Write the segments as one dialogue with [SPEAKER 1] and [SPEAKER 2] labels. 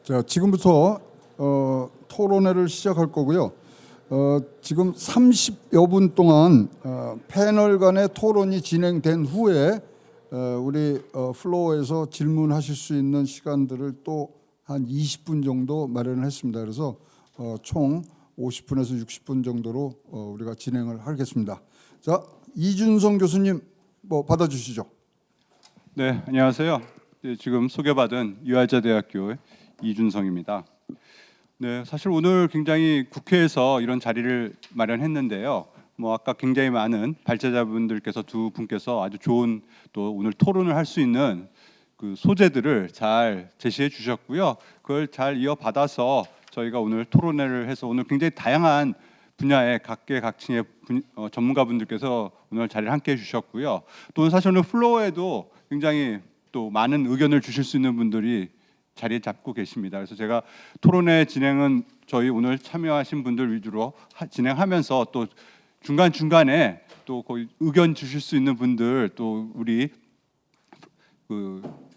[SPEAKER 1] 자, 지금부터 토론회를 시작할 거고요. 지금 30여 분 동안 패널 간의 토론이 진행된 후에 우리 플로어에서 질문하실 수 있는 시간들을 또 한 20분 정도 마련을 했습니다. 그래서 총 50분에서 60분 정도로 우리가 진행을 하겠습니다. 자, 이준성 교수님 받아주시죠.
[SPEAKER 2] 네, 안녕하세요. 네, 지금 소개받은 유아자대학교의 이준성입니다. 네, 사실 오늘 굉장히 국회에서 이런 자리를 마련했는데요. 아까 굉장히 많은 발제자분들께서 두 분께서 아주 좋은 또 오늘 토론을 할 수 있는 그 소재들을 잘 제시해 주셨고요. 그걸 잘 이어받아서 저희가 오늘 토론회를 해서 오늘 굉장히 다양한 분야의 각계각층의 전문가분들께서 오늘 자리를 함께해 주셨고요. 또 사실 오늘 플로어에도 굉장히 또 많은 의견을 주실 수 있는 분들이 자리에 잡고 계십니다. 그래서 제가 토론회 진행은 저희 오늘 참여하신 분들 위주로 진행하면서 또 중간중간에 또 거의 의견 주실 수 있는 분들 또 우리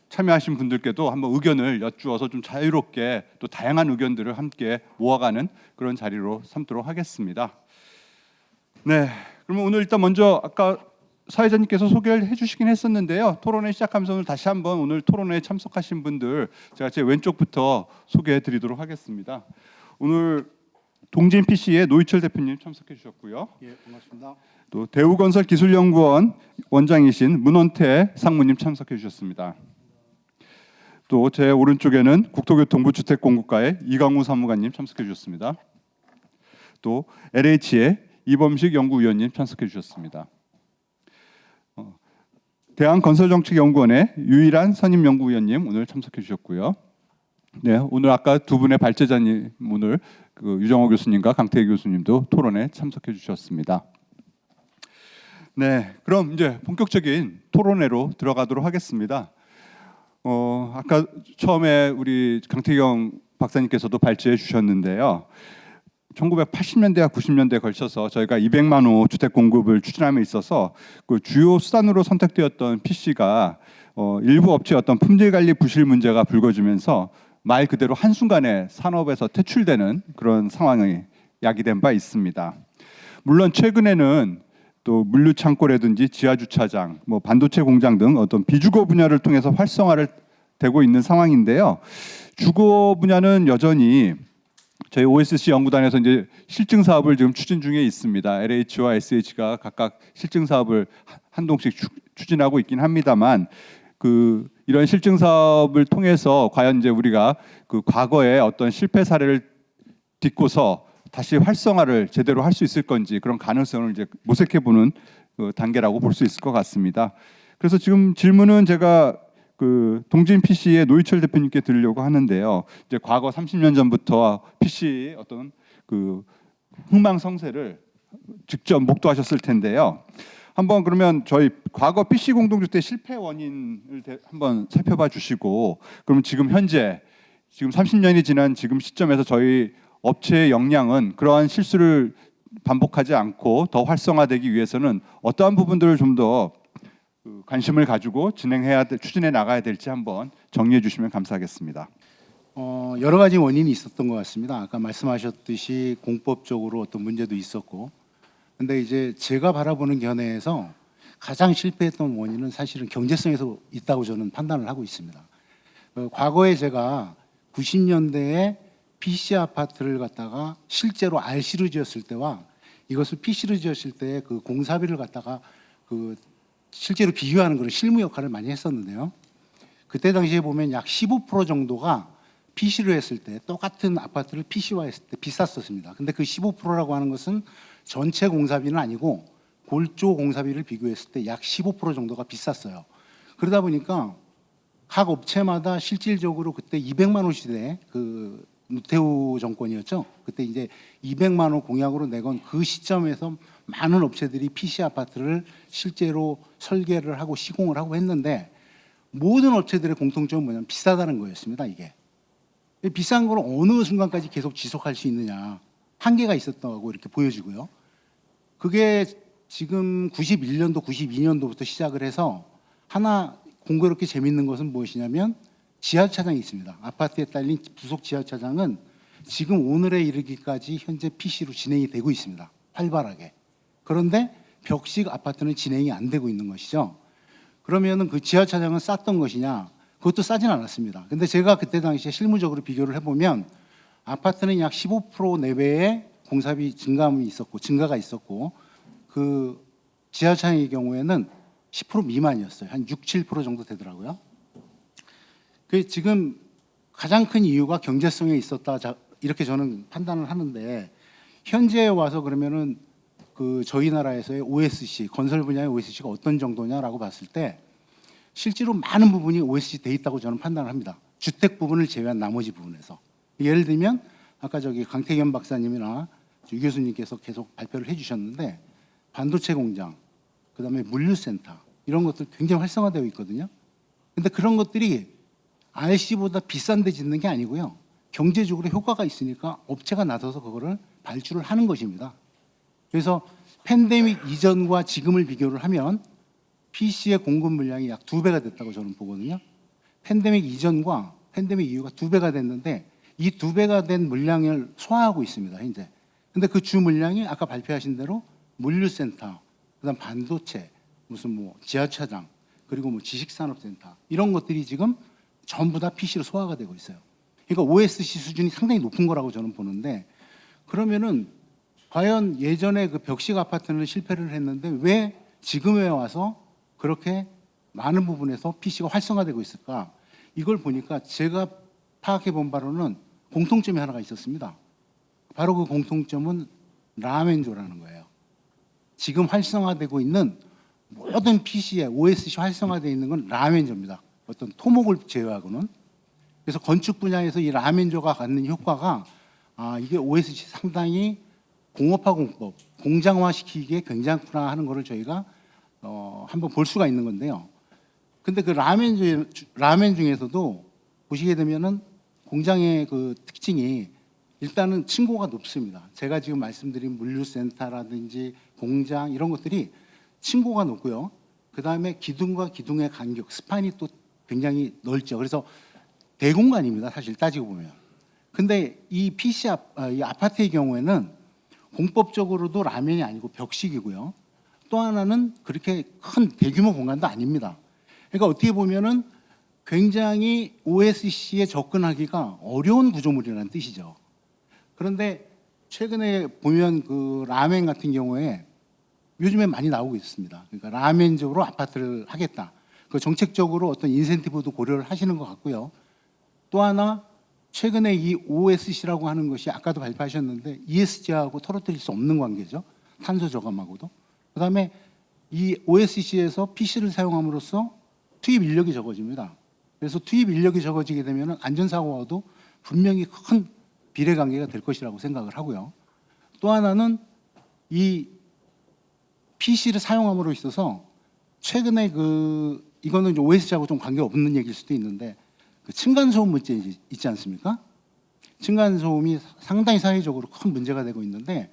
[SPEAKER 2] 참여하신 분들께도 한번 의견을 여쭈어서 좀 자유롭게 또 다양한 의견들을 함께 모아가는 그런 자리로 삼도록 하겠습니다. 네, 그러면 오늘 일단 먼저 아까 사회자님께서 소개를 해주시긴 했었는데요. 토론회 시작하면서 오늘 다시 한번 오늘 토론회에 참석하신 분들 제가 제 왼쪽부터 소개해드리도록 하겠습니다. 오늘 동진 PC의 노희철 대표님 참석해 주셨고요.
[SPEAKER 3] 예, 반갑습니다.
[SPEAKER 2] 또 대우건설기술연구원 원장이신 문원태 상무님 참석해 주셨습니다. 또 제 오른쪽에는 국토교통부 주택공급과의 이강우 사무관님 참석해 주셨습니다. 또 LH의 이범식 연구위원님 참석해 주셨습니다. 대한건설정책연구원의 유일한 선임연구위원님 오늘 참석해 주셨고요. 네, 오늘 아까 두 분의 발제자님 오늘 유정호 교수님과 강태희 교수님도 토론에 참석해 주셨습니다. 네, 그럼 이제 본격적인 토론회로 들어가도록 하겠습니다. 아까 처음에 우리 강태경 박사님께서도 발제해 주셨는데요. 1980년대와 90년대에 걸쳐서 저희가 200만 호 주택 공급을 추진함에 있어서 그 주요 수단으로 선택되었던 PC가 일부 업체의 어떤 품질 관리 부실 문제가 불거지면서 말 그대로 한순간에 산업에서 퇴출되는 그런 상황이 야기된 바 있습니다. 물론 최근에는 또 물류 창고라든지 지하 주차장, 반도체 공장 등 어떤 비주거 분야를 통해서 활성화를 되고 있는 상황인데요. 주거 분야는 여전히 저희 OSC 연구단에서 이제 실증 사업을 지금 추진 중에 있습니다. LH와 SH가 각각 실증 사업을 한동씩 추진하고 있긴 합니다만 이런 실증 사업을 통해서 과연 이제 우리가 과거의 어떤 실패 사례를 딛고서 다시 활성화를 제대로 할 수 있을 건지 그런 가능성을 이제 모색해 보는 단계라고 볼 수 있을 것 같습니다. 그래서 지금 질문은 제가 동진 PC의 노희철 대표님께 드리려고 하는데요. 이제 과거 30년 전부터 PC의 어떤 흥망성쇠를 직접 목도하셨을 텐데요. 한번 그러면 저희 과거 PC 공동주택 실패 원인을 한번 살펴봐 주시고, 그럼 지금 현재 지금 30년이 지난 지금 시점에서 저희 업체의 역량은 그러한 실수를 반복하지 않고 더 활성화되기 위해서는 어떠한 부분들을 좀 더 관심을 가지고 추진해 나가야 될지 한번 정리해 주시면 감사하겠습니다.
[SPEAKER 3] 여러 가지 원인이 있었던 것 같습니다. 아까 말씀하셨듯이 공법적으로 어떤 문제도 있었고, 근데 이제 제가 바라보는 견해에서 가장 실패했던 원인은 사실은 경제성에서 있다고 저는 판단을 하고 있습니다. 과거에 제가 90년대에 PC 아파트를 갖다가 실제로 R시로 지었을 때와 이것을 PC로 지었을 때 그 공사비를 갖다가 실제로 비교하는 그런 실무 역할을 많이 했었는데요. 그때 당시에 보면 약 15% 정도가 PC로 했을 때 똑같은 아파트를 PC화 했을 때 비쌌었습니다. 근데 그 15%라고 하는 것은 전체 공사비는 아니고 골조 공사비를 비교했을 때 약 15% 정도가 비쌌어요. 그러다 보니까 각 업체마다 실질적으로 그때 200만 호 시대 노태우 정권이었죠. 그때 이제 200만 호 공약으로 내건 그 시점에서 많은 업체들이 PC 아파트를 실제로 설계를 하고 시공을 하고 했는데 모든 업체들의 공통점은 뭐냐면 비싸다는 거였습니다. 이게 비싼 걸 어느 순간까지 계속 지속할 수 있느냐 한계가 있었다고 이렇게 보여지고요. 그게 지금 91년도, 92년도부터 시작을 해서 하나 공교롭게 재밌는 것은 무엇이냐면 지하차장이 있습니다. 아파트에 딸린 부속 지하차장은 지금 오늘에 이르기까지 현재 PC로 진행이 되고 있습니다. 활발하게. 그런데 벽식 아파트는 진행이 안 되고 있는 것이죠. 그러면은 그 지하차장은 쌌던 것이냐? 그것도 싸진 않았습니다. 근데 제가 그때 당시에 실무적으로 비교를 해보면 아파트는 약 15% 내외의 공사비 증가가 있었고 그 지하차장의 경우에는 10% 미만이었어요. 한 6, 7% 정도 되더라고요. 그 지금 가장 큰 이유가 경제성에 있었다 이렇게 저는 판단을 하는데 현재에 와서 그러면은 그 저희 나라에서의 OSC 건설 분야의 OSC가 어떤 정도냐라고 봤을 때 실제로 많은 부분이 OSC 돼 있다고 저는 판단을 합니다. 주택 부분을 제외한 나머지 부분에서 예를 들면 아까 저기 강태겸 박사님이나 유 교수님께서 계속 발표를 해주셨는데 반도체 공장, 그다음에 물류센터 이런 것들 굉장히 활성화되어 있거든요. 근데 그런 것들이 RC보다 비싼 데 짓는 게 아니고요. 경제적으로 효과가 있으니까 업체가 나서서 그거를 발주를 하는 것입니다. 그래서 팬데믹 이전과 지금을 비교를 하면 PC의 공급 물량이 약 2배가 됐다고 저는 보거든요. 팬데믹 이전과 팬데믹 이후가 2배가 됐는데 이 2배가 된 물량을 소화하고 있습니다, 현재. 근데 그 주 물량이 아까 발표하신 대로 물류센터, 그다음 반도체, 무슨 뭐 지하차장, 그리고 뭐 지식산업센터 이런 것들이 지금 전부 다 PC로 소화가 되고 있어요. 그러니까 OSC 수준이 상당히 높은 거라고 저는 보는데 그러면은 과연 예전에 그 벽식 아파트는 실패를 했는데 왜 지금에 와서 그렇게 많은 부분에서 PC가 활성화되고 있을까? 이걸 보니까 제가 파악해 본 바로는 공통점이 하나가 있었습니다. 바로 그 공통점은 라멘조라는 거예요. 지금 활성화되고 있는 모든 PC에 OSC 활성화되어 있는 건 라멘조입니다. 어떤 토목을 제외하고는. 그래서 건축 분야에서 이 라멘조가 갖는 효과가 이게 OSC 상당히 공업화 공법, 공장화 시키기에 굉장하구나 하는 거를 저희가 한번 볼 수가 있는 건데요. 근데 그 라멘 중에서도 보시게 되면은 공장의 그 특징이 일단은 층고가 높습니다. 제가 지금 말씀드린 물류센터라든지 공장 이런 것들이 층고가 높고요. 그 다음에 기둥과 기둥의 간격, 스판이 또 굉장히 넓죠. 그래서 대공간입니다. 사실 따지고 보면. 근데 이 이 아파트의 경우에는 공법적으로도 라멘이 아니고 벽식이고요. 또 하나는 그렇게 큰 대규모 공간도 아닙니다. 그러니까 어떻게 보면은 굉장히 OSC에 접근하기가 어려운 구조물이라는 뜻이죠. 그런데 최근에 보면 그 라멘 같은 경우에 요즘에 많이 나오고 있습니다. 그러니까 라멘적으로 아파트를 하겠다. 그 정책적으로 어떤 인센티브도 고려를 하시는 것 같고요. 또 하나 최근에 이 OSC라고 하는 것이 아까도 발표하셨는데 ESG하고 떨어뜨릴 수 없는 관계죠. 탄소 저감하고도. 그다음에 이 OSC에서 PC를 사용함으로써 투입 인력이 적어집니다. 그래서 투입 인력이 적어지게 되면 안전사고와도 분명히 큰 비례 관계가 될 것이라고 생각을 하고요. 또 하나는 이 PC를 사용함으로 있어서 최근에 이거는 OSC하고 좀 관계 없는 얘기일 수도 있는데 그 층간소음 문제 있지 않습니까? 층간소음이 상당히 사회적으로 큰 문제가 되고 있는데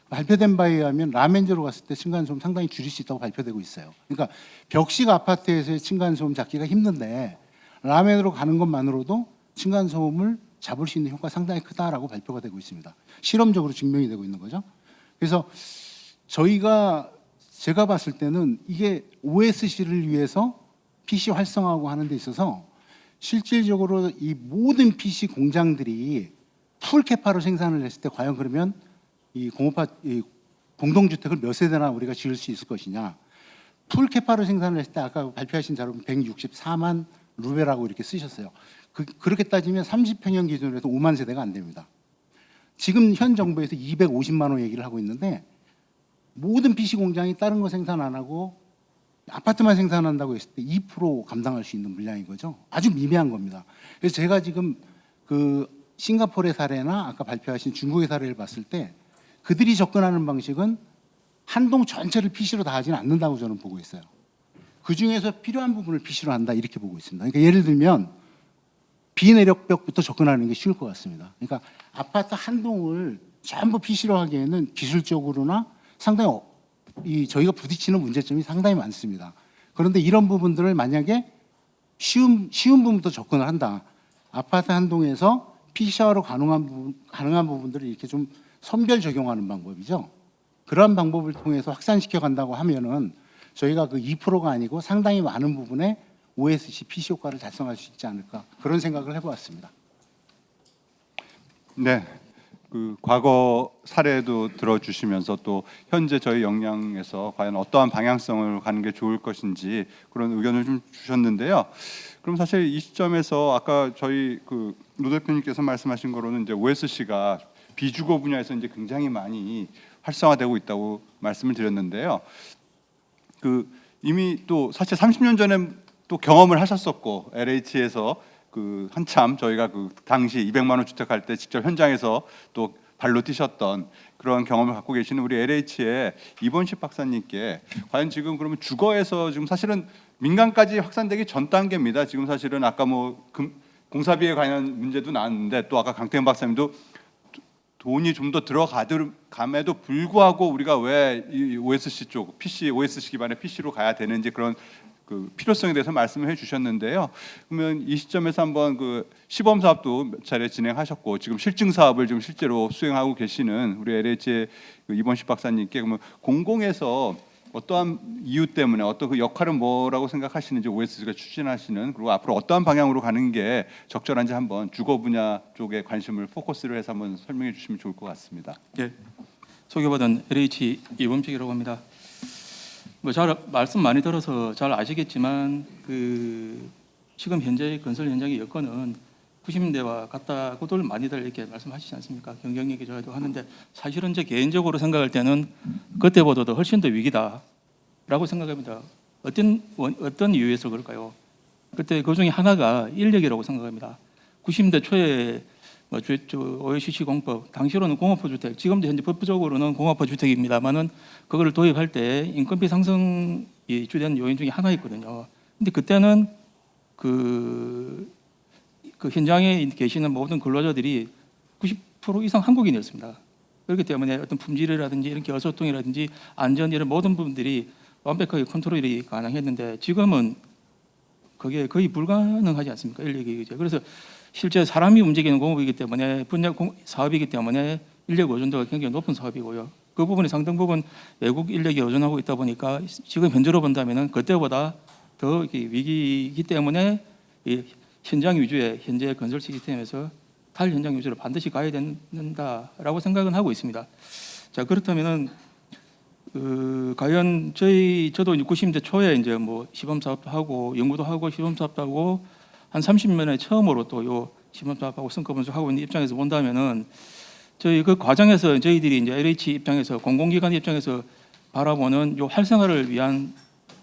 [SPEAKER 3] 발표된 바에 의하면 라멘제로 갔을 때 층간소음 상당히 줄일 수 있다고 발표되고 있어요. 그러니까 벽식 아파트에서의 층간소음 잡기가 힘든데 라멘으로 가는 것만으로도 층간소음을 잡을 수 있는 효과가 상당히 크다라고 발표가 되고 있습니다. 실험적으로 증명이 되고 있는 거죠. 그래서 제가 봤을 때는 이게 OSC를 위해서 PC 활성화하고 하는 데 있어서 실질적으로 이 모든 PC 공장들이 풀캐파로 생산을 했을 때 과연 그러면 이 공동주택을 몇 세대나 우리가 지을 수 있을 것이냐. 풀캐파로 생산을 했을 때 아까 발표하신 자료 164만 루베라고 이렇게 쓰셨어요. 그렇게 따지면 30평형 기준으로 해서 5만 세대가 안 됩니다. 지금 현 정부에서 250만 호 얘기를 하고 있는데 모든 PC 공장이 다른 거 생산 안 하고 아파트만 생산한다고 했을 때 2% 감당할 수 있는 물량인 거죠. 아주 미미한 겁니다. 그래서 제가 지금 그 싱가포르의 사례나 아까 발표하신 중국의 사례를 봤을 때 그들이 접근하는 방식은 한 동 전체를 PC로 다 하지는 않는다고 저는 보고 있어요. 그 중에서 필요한 부분을 PC로 한다 이렇게 보고 있습니다. 그러니까 예를 들면 비내력벽부터 접근하는 게 쉬울 것 같습니다. 그러니까 아파트 한 동을 전부 PC로 하기에는 기술적으로나 상당히 저희가 부딪히는 문제점이 상당히 많습니다. 그런데 이런 부분들을 만약에 쉬운 부분부터 접근을 한다. 아파트 한 동에서 PCR로 가능한 부분들을 이렇게 좀 선별 적용하는 방법이죠. 그러한 방법을 통해서 확산시켜 간다고 하면은 저희가 그 2%가 아니고 상당히 많은 부분에 OSC PC 효과를 달성할 수 있지 않을까 그런 생각을 해보았습니다.
[SPEAKER 2] 네. 그 과거 사례도 들어주시면서 또 현재 저희 역량에서 과연 어떠한 방향성을 가는 게 좋을 것인지 그런 의견을 좀 주셨는데요. 그럼 사실 이 시점에서 아까 저희 그 노 대표님께서 말씀하신 거로는 이제 OSC가 비주거 분야에서 이제 굉장히 많이 활성화되고 있다고 말씀을 드렸는데요. 그 이미 또 사실 30년 전에 또 경험을 하셨었고 LH에서 그 한참 저희가 그 당시 200만 원 주택 할 때 직접 현장에서 또 발로 뛰셨던 그런 경험을 갖고 계시는 우리 LH의 이본식 박사님께 과연 지금 그러면 주거에서 지금 사실은 민간까지 확산되기 전 단계입니다. 지금 사실은 아까 뭐 공사비에 관한 문제도 나왔는데 또 아까 강태현 박사님도 돈이 좀 더 들어감에도 불구하고 우리가 왜 이 OSC 쪽 PC OSC 기반의 PC로 가야 되는지 그런 그 필요성에 대해서 말씀을 해주셨는데요. 그러면 이 시점에서 한번 그 시범 사업도 몇 차례 진행하셨고 지금 실증 사업을 지금 실제로 수행하고 계시는 우리 LH의 그 이본식 박사님께 그러면 공공에서 어떠한 이유 때문에 어떤 그 역할은 뭐라고 생각하시는지 OSC가 추진하시는 그리고 앞으로 어떠한 방향으로 가는 게 적절한지 한번 주거 분야 쪽에 관심을 포커스를 해서 한번 설명해 주시면 좋을 것 같습니다.
[SPEAKER 4] 예, 소개받은 LH 이범식이라고 합니다. 뭐 잘 말씀 많이 들어서 잘 아시겠지만 그 지금 현재 건설 현장의 여건은 90년대와 같다고들 많이들 이렇게 말씀하시지 않습니까? 경경 얘기 저도 하는데 사실은 제 개인적으로 생각할 때는 그때보다도 훨씬 더 위기다라고 생각합니다. 어떤 이유에서 그럴까요? 그때 그 중에 하나가 인력이라고 생각합니다. 90년대 초에 뭐 OSC 공법 당시로는 공업화 주택, 지금도 현재 법적으로는 공업화 주택입니다만은 그거를 도입할 때 인건비 상승이 주된 요인 중에 하나였거든요. 근데 그때는 그 현장에 계시는 모든 근로자들이 90% 이상 한국인이었습니다. 그렇기 때문에 어떤 품질이라든지 이렇게 어소통이라든지 안전 이런 모든 부분들이 완벽하게 컨트롤이 가능했는데 지금은 그게 거의 불가능하지 않습니까? 인력이 이제 그래서 실제 사람이 움직이는 공업이기 때문에 분야 사업이기 때문에 인력 의존도가 굉장히 높은 사업이고요. 그 부분이 상당 부분 외국 인력이 의존하고 있다 보니까 지금 현재로 본다면은 그때보다 더 위기이기 때문에 이 현장 위주의 현재 건설 시스템에서 탈현장 위주로 반드시 가야 된다라고 생각은 하고 있습니다. 자 그렇다면은 과연 저도 이제 90년대 초에 이제 뭐 시범 사업도 하고 연구도 하고 시범 사업도 하고 한 30년에 처음으로 또 요 시범 사업하고 성과 분석하고 있는 입장에서 본다면은 저희 그 과정에서 저희들이 이제 LH 입장에서 공공기관 입장에서 바라보는 요 활성화를 위한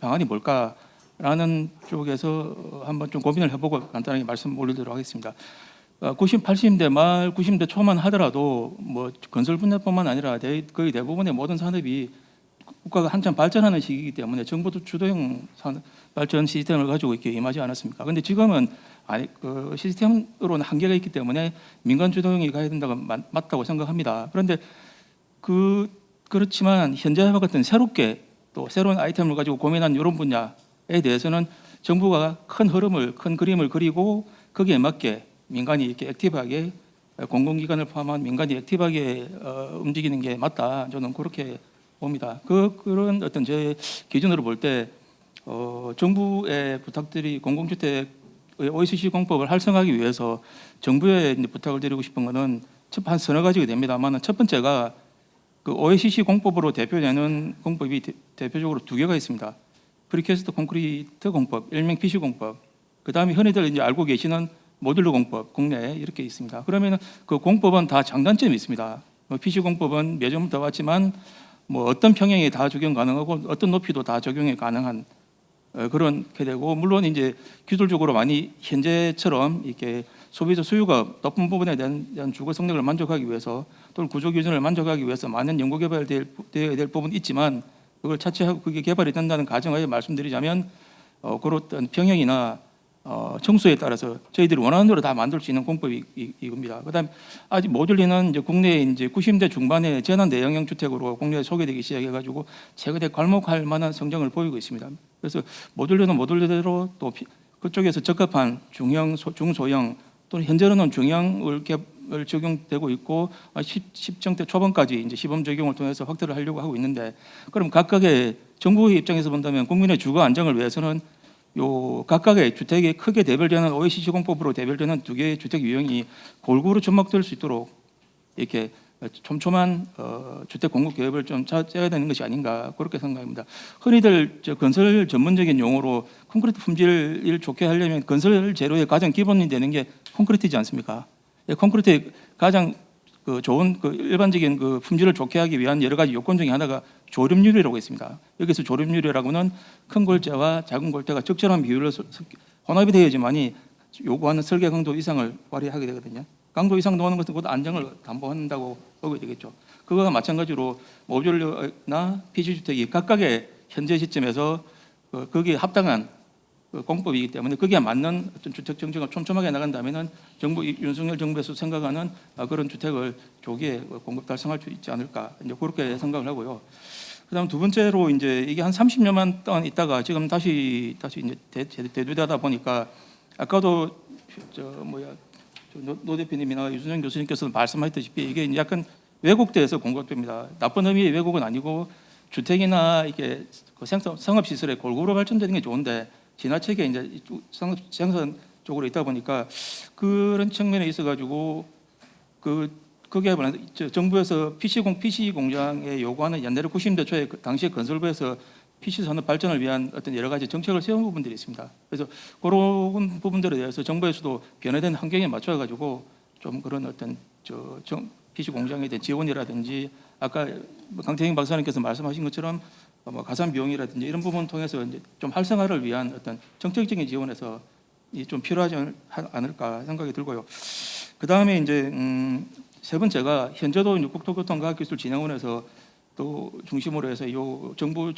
[SPEAKER 4] 방안이 뭘까라는 쪽에서 한번 좀 고민을 해보고 간단하게 말씀 올리도록 하겠습니다. 90, 80대 말 90대 초만 하더라도 뭐 건설 분야뿐만 아니라 거의 대부분의 모든 산업이 국가가 한참 발전하는 시기이기 때문에 정부도 주도형 산업 발전 시스템을 가지고 이렇게 임하지 않았습니까? 그런데 지금은 그 시스템으로는 한계가 있기 때문에 민간 주도형이 가야 된다고 맞다고 생각합니다. 그런데 그렇지만 현재와 같은 새롭게 또 새로운 아이템을 가지고 고민한 이런 분야에 대해서는 정부가 큰 흐름을 큰 그림을 그리고 거기에 맞게 민간이 이렇게 액티브하게 공공기관을 포함한 민간이 액티브하게 움직이는 게 맞다. 저는 그렇게 봅니다. 그런 어떤 제 기준으로 볼 때 정부의 부탁들이 공공주택의 OSC 공법을 활성화하기 위해서 정부에 이제 부탁을 드리고 싶은 것은 한 서너 가지가 됩니다만 첫 번째가 그 OSC 공법으로 대표되는 공법이 대표적으로 두 개가 있습니다. 프리캐스트 콘크리트 공법, 일명 PC 공법. 그 다음에 흔히들 이제 알고 계시는 모듈러 공법, 국내에 이렇게 있습니다. 그러면 그 공법은 다 장단점이 있습니다. PC 공법은 몇 점 더 왔지만 뭐 어떤 평형에 다 적용 가능하고 어떤 높이도 다 적용이 가능한 그렇게 되고 물론 이제 기술적으로 많이 현재처럼 이렇게 소비자 수요가 높은 부분에 대한 주거 성능을 만족하기 위해서 또는 구조 기준을 만족하기 위해서 많은 연구 개발되어야 될 부분이 있지만 그걸 차치하고 그게 개발이 된다는 가정하에 말씀드리자면 그런 평형이나 청소에 따라서 저희들이 원하는 대로 다 만들 수 있는 공법이 이겁니다. 그다음 아직 모듈리는 이제 국내에 이제 90대 중반에 재난 대형형 주택으로 국내에 소개되기 시작해가지고 최근에 괄목할 만한 성장을 보이고 있습니다. 그래서 모듈리는 모듈리대로 또 그쪽에서 적합한 중형, 중소형 또는 현재로는 중형을 적용되고 있고 10정대 초반까지 이제 시범 적용을 통해서 확대를 하려고 하고 있는데, 그럼 각각의 정부의 입장에서 본다면 국민의 주거 안정을 위해서는 요 각각의 주택이 크게 대별되는 OECD 시공법으로 대별되는 두 개의 주택 유형이 골고루 접목될 수 있도록 이렇게 촘촘한 주택 공급 계획을 좀 짜야 되는 것이 아닌가, 그렇게 생각합니다. 흔히들 건설 전문적인 용어로 콘크리트 품질을 좋게 하려면 건설 재료의 가장 기본이 되는 게 콘크리트이지 않습니까? 콘크리트의 가장 좋은 일반적인 품질을 좋게 하기 위한 여러 가지 요건 중에 하나가 조립유리라고 있습니다. 여기서 조립유리라고는 큰 골재와 작은 골재가 적절한 비율로 혼합이 되어야지만이 요구하는 설계 강도 이상을 발휘하게 되거든요. 강도 이상 나오는 것은 곧 안정을 담보한다고 보게 되겠죠. 그거와 마찬가지로 모듈러나 피지주택이 각각의 현재 시점에서 거기에 합당한 공법이기 때문에 거기에 맞는 어떤 주택 정책을 촘촘하게 나간다면은 윤석열 정부에서 생각하는 그런 주택을 조기에 공급 달성할 수 있지 않을까, 이제 그렇게 생각을 하고요. 그다음 두 번째로 이제 이게 한 30년만 동안 있다가 지금 다시 이제 대두되다 보니까 아까도 노 대표님이나 유순영 교수님께서 말씀하셨다시피 이게 이제 약간 왜곡돼서 공급됩니다. 나쁜 의미의 왜곡은 아니고 주택이나 이게 상업 시설에 골고루 발전되는 게 좋은데 지나치게 이제 생산 쪽으로 있다 보니까 그런 측면에 있어 가지고 거기에 정부에서 PC 공장에 요구하는 옛날에 90년대 초에 당시에 건설부에서 PC 산업 발전을 위한 어떤 여러 가지 정책을 세운 부분들이 있습니다. 그래서 그런 부분들에 대해서 정부에서도 변화된 환경에 맞춰 가지고 좀 그런 어떤 PC 공장에 대한 지원이라든지 아까 강태경 박사님께서 말씀하신 것처럼 가산 비용이라든지 이런 부분을 통해서 이제 좀 활성화를 위한 어떤 정책적인 지원에서 좀 필요하지 않을까 생각이 들고요. 그 다음에 이제 세 번째가 현재도 국토교통과학기술진흥원에서 또 중심으로 해서 이 정부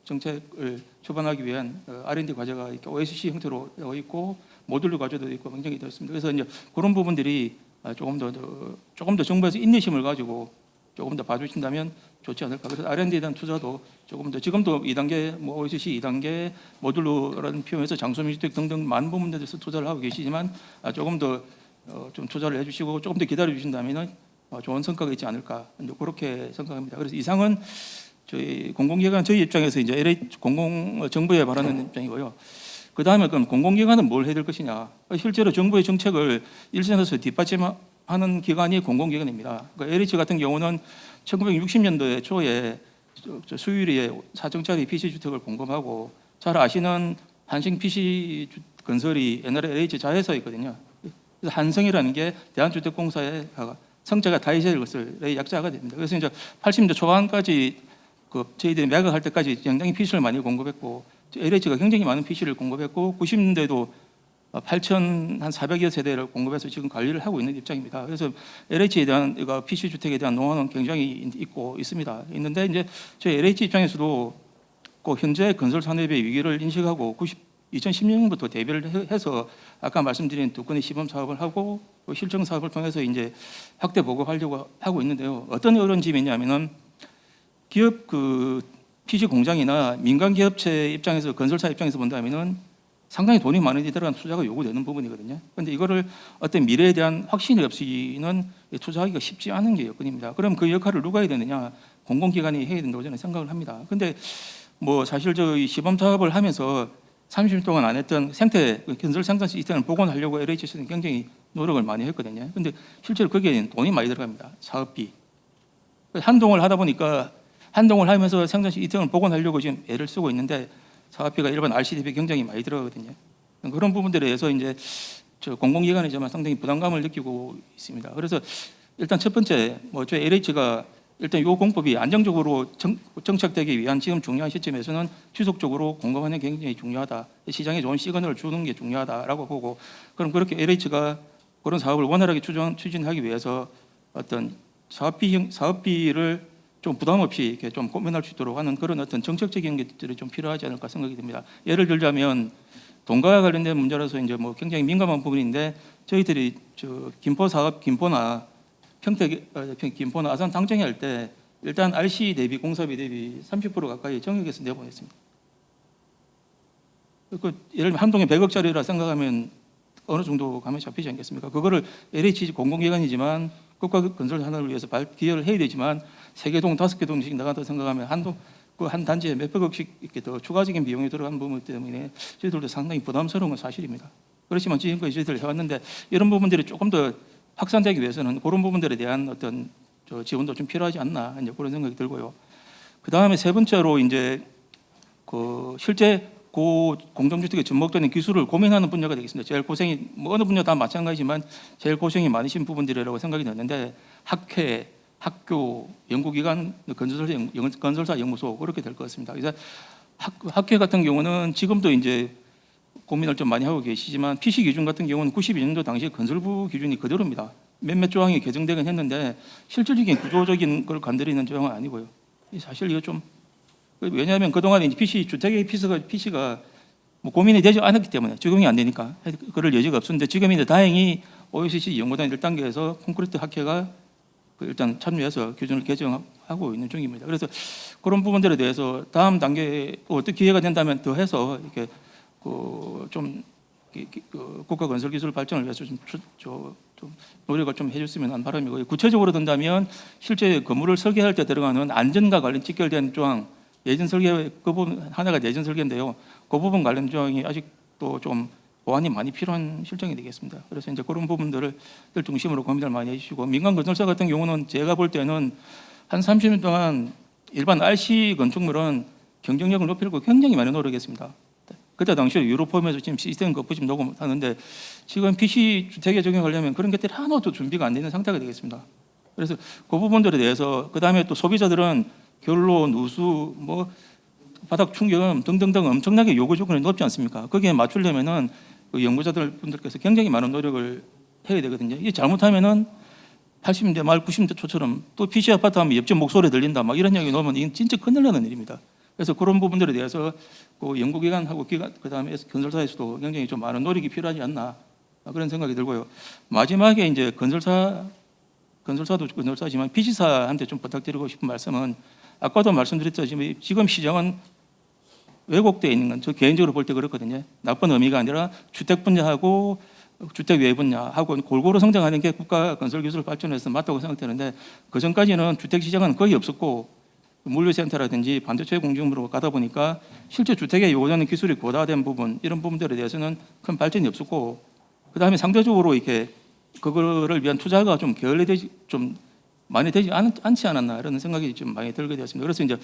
[SPEAKER 4] 정책을 초반하기 위한 R&D 과제가 이렇게 OSC 형태로 되어 있고 모듈러 과제도 있고 굉장히 되었습니다. 그래서 이제 그런 부분들이 조금 더 정부에서 인내심을 가지고 조금 더 봐주신다면 좋지 않을까. 그래서 R&D에 대한 투자도 조금 더 지금도 2단계, OSC 2단계 모듈러라는 표현에서 장소민주택 등등 많은 부분들에서 투자를 하고 계시지만 조금 더 좀 투자를 해주시고 조금 더 기다려 주신다면 좋은 성과가 있지 않을까, 그렇게 생각합니다. 그래서 이상은 저희 공공기관 저희 입장에서 이제 정부에 바라는 입장이고요. 그 다음에 그럼 공공기관은 뭘 해야 될 것이냐? 실제로 정부의 정책을 일선에서 뒷받침하는 기관이 공공기관입니다. 그러니까 LH 같은 경우는 1960년대 초에 수유리에 4층짜리 PC 주택을 공급하고 잘 아시는 한성 PC 건설이 옛날에 LH 자회사였거든요. 그래서 한성이라는 게 대한주택공사의 성자가 다이제일 것을 약자가 됩니다. 그래서 이제 80년대 초반까지 저희들이 매각할 때까지 굉장히 PC를 많이 공급했고 LH가 굉장히 많은 PC를 공급했고 90년대도 8,400여 세대를 공급해서 지금 관리를 하고 있는 입장입니다. 그래서 LH에 대한 PC 주택에 대한 노하우는 굉장히 있는데 이제 저희 LH 입장에서도 현재 건설 산업의 위기를 인식하고 2010년부터 대비를 해서 아까 말씀드린 두 건의 시범 사업을 하고 또 실증 사업을 통해서 이제 확대 보급하려고 하고 있는데요. 어떤 어려운 점이 있냐면은 기업 PC 공장이나 민간 기업체 입장에서 건설사 입장에서 본다면은 상당히 돈이 많이 들어간 투자가 요구되는 부분이거든요. 그런데 이거를 어떤 미래에 대한 확신이 없이는 투자하기가 쉽지 않은 게 여건입니다. 그럼 그 역할을 누가 해야 되느냐? 공공기관이 해야 된다고 저는 생각을 합니다. 근데 사실 저희 시범 사업을 하면서 30년 동안 안 했던 건설 생산 시스템을 복원하려고 LH에서는 굉장히 노력을 많이 했거든요. 근데 실제로 거기에 돈이 많이 들어갑니다. 사업비. 한동을 하다 보니까 한동을 하면서 생산 시스템을 복원하려고 지금 애를 쓰고 있는데 사업비가 일반 RC 대비 굉장히 많이 들어가거든요. 그런 부분들에 대해서 이제 공공기관이지만 상당히 부담감을 느끼고 있습니다. 그래서 일단 첫 번째 저희 LH가 일단 이 공법이 안정적으로 정착되기 위한 지금 중요한 시점에서는 지속적으로 공급하는 게 굉장히 중요하다. 시장에 좋은 시그널을 주는 게 중요하다라고 보고, 그럼 그렇게 LH가 그런 사업을 원활하게 추진하기 위해서 어떤 사업비를 좀 부담 없이 이렇게 좀 고민할 수 있도록 하는 그런 어떤 정책적인 것들이 좀 필요하지 않을까 생각이 듭니다. 예를 들자면 돈과 관련된 문제라서 이제 굉장히 민감한 부분인데 저희들이 김포 사업 김포나 김포나 아산 당정할 때 일단 RC 대비 공사비 대비 30% 가까이 정액에서 내보냈습니다. 예를 들면 한 동에 100억짜리라 생각하면 어느 정도 감이 잡히지 않겠습니까? 그거를 LH 공공기관이지만 국가 건설 하나를 위해서 기여를 해야 되지만 3개 동, 5개 동씩 나간다 생각하면 한 단지에 몇백억씩 이렇게 더 추가적인 비용이 들어간 부분 때문에 저희들도 상당히 부담스러운 건 사실입니다. 그렇지만 지금까지 저희들 해왔는데 이런 부분들이 조금 더 확산되기 위해서는 그런 부분들에 대한 어떤 지원도 좀 필요하지 않나 이제 그런 생각이 들고요. 그 다음에 세 번째로 이제 실제 공동주택에 접목되는 기술을 고민하는 분야가 되겠습니다. 제일 고생이 뭐 어느 분야 다 마찬가지지만 제일 고생이 많으신 부분들이라고 생각이 드는데 학회, 학교, 연구기관, 건설사 연구소 그렇게 될 것 같습니다. 그래서 학회 같은 경우는 지금도 이제 고민을 좀 많이 하고 계시지만 PC 기준 같은 경우는 92년도 당시 건설부 기준이 그대로입니다. 몇몇 조항이 개정되긴 했는데 실질적인 구조적인 걸 건드리는 조항은 아니고요. 사실 이거 좀 왜냐하면 그동안 이제 주택의 PC가 뭐 고민이 되지 않았기 때문에 적용이 안 되니까 그럴 여지가 없었는데 지금 이제 다행히 OECD 연구단 1단계에서 콘크리트 학회가 일단 참여해서 규준을 개정하고 있는 중입니다. 그래서 그런 부분들에 대해서 다음 단계에 어떤 기회가 된다면 더 해서 이렇게 좀 국가 건설 기술 발전을 위해서 좀 노력을 좀 해줬으면 하는 바람이고요. 구체적으로 든다면 실제 건물을 설계할 때 들어가는 안전과 관련 직결된 조항, 예전 설계 그 부분 하나가 예전 설계인데요. 그 부분 관련 조항이 아직도 좀 보완이 많이 필요한 실정이 되겠습니다. 그래서 이제 그런 부분들을 중심으로 고민을 많이 해주시고 민간 건설사 같은 경우는 제가 볼 때는 한 30년 동안 일반 RC 건축물은 경쟁력을 높이려고 굉장히 많이 노력했습니다. 그때 당시에 유로폼에서 지금 시스템 거푸집 녹음하는데 지금 PC 주택에 적용하려면 그런 것들이 하나도 준비가 안 되는 상태가 되겠습니다. 그래서 그 부분들에 대해서 그 다음에 또 소비자들은 결로, 누수, 뭐 바닥 충격 등등등 엄청나게 요구 조건이 높지 않습니까? 거기에 맞추려면은 그 연구자들 분들께서 굉장히 많은 노력을 해야 되거든요. 이게 잘못하면은 80년대 말 90년대 초처럼 또 PC 아파트 하면 옆집 목소리 들린다 막 이런 이야기 나오면 이건 진짜 큰일 나는 일입니다. 그래서 그런 부분들에 대해서 그 연구기관하고 그다음에 건설사에서도 굉장히 좀 많은 노력이 필요하지 않나 그런 생각이 들고요. 마지막에 이제 건설사도 건설사지만 PC사한테 좀 부탁드리고 싶은 말씀은 아까도 말씀드렸듯이 지금 시장은 왜곡되어 있는 건 저 개인적으로 볼 때 그렇거든요. 나쁜 의미가 아니라 주택 분야하고 주택 외 분야하고 골고루 성장하는 게 국가 건설 기술 발전에서 맞다고 생각되는데 그 전까지는 주택 시장은 거의 없었고 물류센터라든지 반도체 공정으로 가다 보니까 실제 주택에 요구하는 기술이 고도화된 부분 이런 부분들에 대해서는 큰 발전이 없었고 그 다음에 상대적으로 이렇게 그거를 위한 투자가 좀 게을리되지 좀 많이 되지 않지 않았나 이런 생각이 좀 많이 들게 되었습니다. 그래서 이제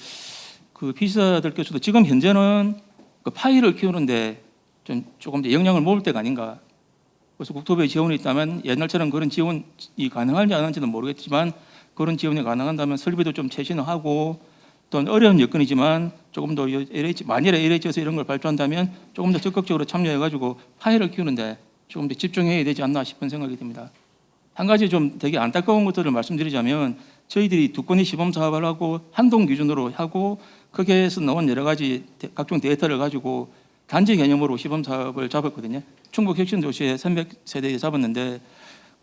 [SPEAKER 4] 그 피사들께서도 지금 현재는 그 파일을 키우는데 조금 더 영향을 모을 때가 아닌가. 그래서 국토부의 지원이 있다면 옛날처럼 그런 지원이 가능한지 안 하는지는 모르겠지만 그런 지원이 가능한다면 설비도 좀 최신화하고 또 어려운 여건이지만 조금 더 만일에 LH에서 이런 걸 발주한다면 조금 더 적극적으로 참여해가지고 파일을 키우는데 조금 더 집중해야 되지 않나 싶은 생각이 듭니다. 한 가지 좀 되게 안타까운 것들을 말씀드리자면 저희들이 두 건의 시범 사업을 하고 한동 기준으로 하고 거기에서 나온 여러 가지 각종 데이터를 가지고 단지 개념으로 시범 사업을 잡았거든요. 충북 혁신도시에 300세대에 잡았는데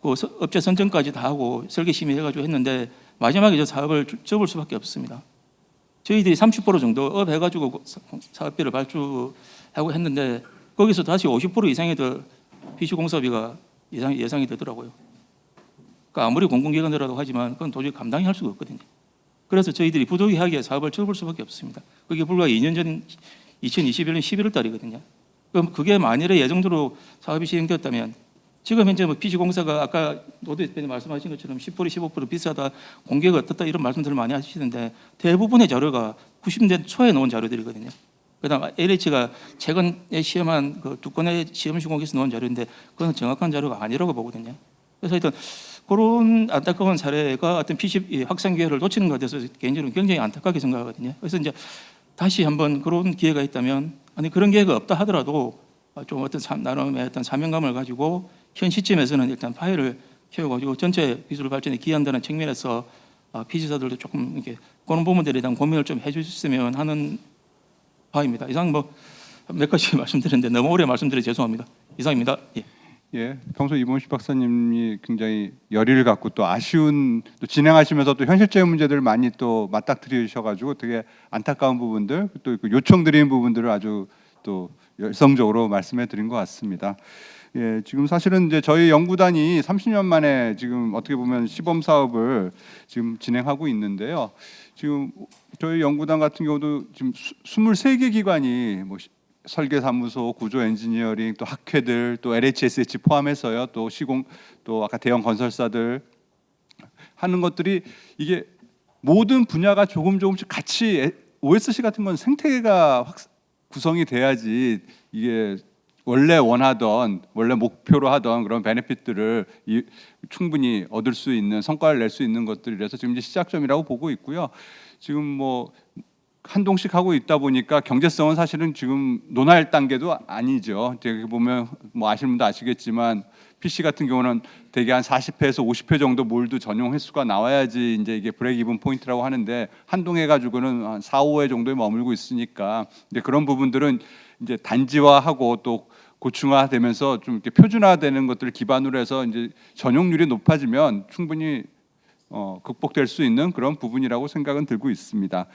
[SPEAKER 4] 그 업체 선정까지 다 하고 설계 심의해가지고 했는데 마지막에 저 사업을 접을 수밖에 없습니다. 저희들이 30% 정도 업 해가지고 사업비를 발주하고 했는데 거기서 다시 50% 이상의 더 PC 공사비가 예상이 되더라고요. 그러니까 아무리 공공기관이라도 하지만 그건 도저히 감당이 할 수가 없거든요. 그래서 저희들이 부도의하게 사업을 접을 수밖에 없습니다. 그게 불과 2년 전 2021년 11월 달이거든요. 그럼 그게 만일에 예정대로 사업이 시행되었다면 지금 현재 뭐 PC공사가 아까 노 대표님 말씀하신 것처럼 10% 15% 비싸다 공개가 어떻다 이런 말씀들을 많이 하시는데 대부분의 자료가 90년대 초에 나온 자료들이거든요. 그다음 LH가 최근에 시험한 그 두 건의 시험 시공에서 나온 자료인데 그건 정확한 자료가 아니라고 보거든요. 그래서 하여튼 그런 안타까운 사례가 어떤 PC 확산 기회를 놓치는 것에 대해서 개인적으로 굉장히 안타깝게 생각하거든요. 그래서 이제 다시 한번 그런 기회가 있다면 아니 그런 기회가 없다 하더라도 좀 어떤 나름의 어떤 사명감을 가지고 현 시점에서는 일단 파일을 키워가지고 전체 기술 발전에 기여한다는 측면에서 PC사들도 조금 이렇게 그런 부분들에 대한 고민을 좀 해주셨으면 하는 바입니다. 이상 뭐 몇 가지 말씀드렸는데 너무 오래 말씀드려 죄송합니다. 이상입니다. 예.
[SPEAKER 2] 예, 평소 이범식 박사님이 굉장히 열의를 갖고 또 아쉬운 또 진행하시면서 또 현실적인 문제들을 많이 또 맞닥뜨리셔가지고 되게 안타까운 부분들 또 요청드리는 부분들을 아주 또 열성적으로 말씀해 드린 것 같습니다. 예, 지금 사실은 이제 저희 연구단이 30년 만에 지금 어떻게 보면 시범 사업을 지금 진행하고 있는데요. 지금 저희 연구단 같은 경우도 지금 23개 기관이 뭐 설계사무소, 구조 엔지니어링, 또 학회들, 또 LHSH 포함해서요, 또 시공, 또 아까 대형 건설사들 하는 것들이 이게 모든 분야가 조금씩 같이 OSC 같은 건 생태계가 구성이 돼야지 이게 원래 원하던 원래 목표로 하던 그런 베네핏들을 충분히 얻을 수 있는 성과를 낼 수 있는 것들이라서 지금 이제 시작점이라고 보고 있고요. 지금 뭐 한동씩 하고 있다 보니까 경제성은 사실은 지금 논할 단계도 아니죠. 되게 보면 뭐 아시는 분도 아시겠지만 PC 같은 경우는 대개 한 40회에서 50회 정도 몰드 전용 횟수가 나와야지 이제 이게 브레이크 이븐 포인트라고 하는데 한동해 가지고는 한 4, 5회 정도에 머물고 있으니까 이제 그런 부분들은 이제 단지화하고 또 고층화되면서 좀 이렇게 표준화되는 것들을 기반으로 해서 이제 전용률이 높아지면 충분히 극복될 수 있는 그런 부분이라고 생각은 들고 있습니다.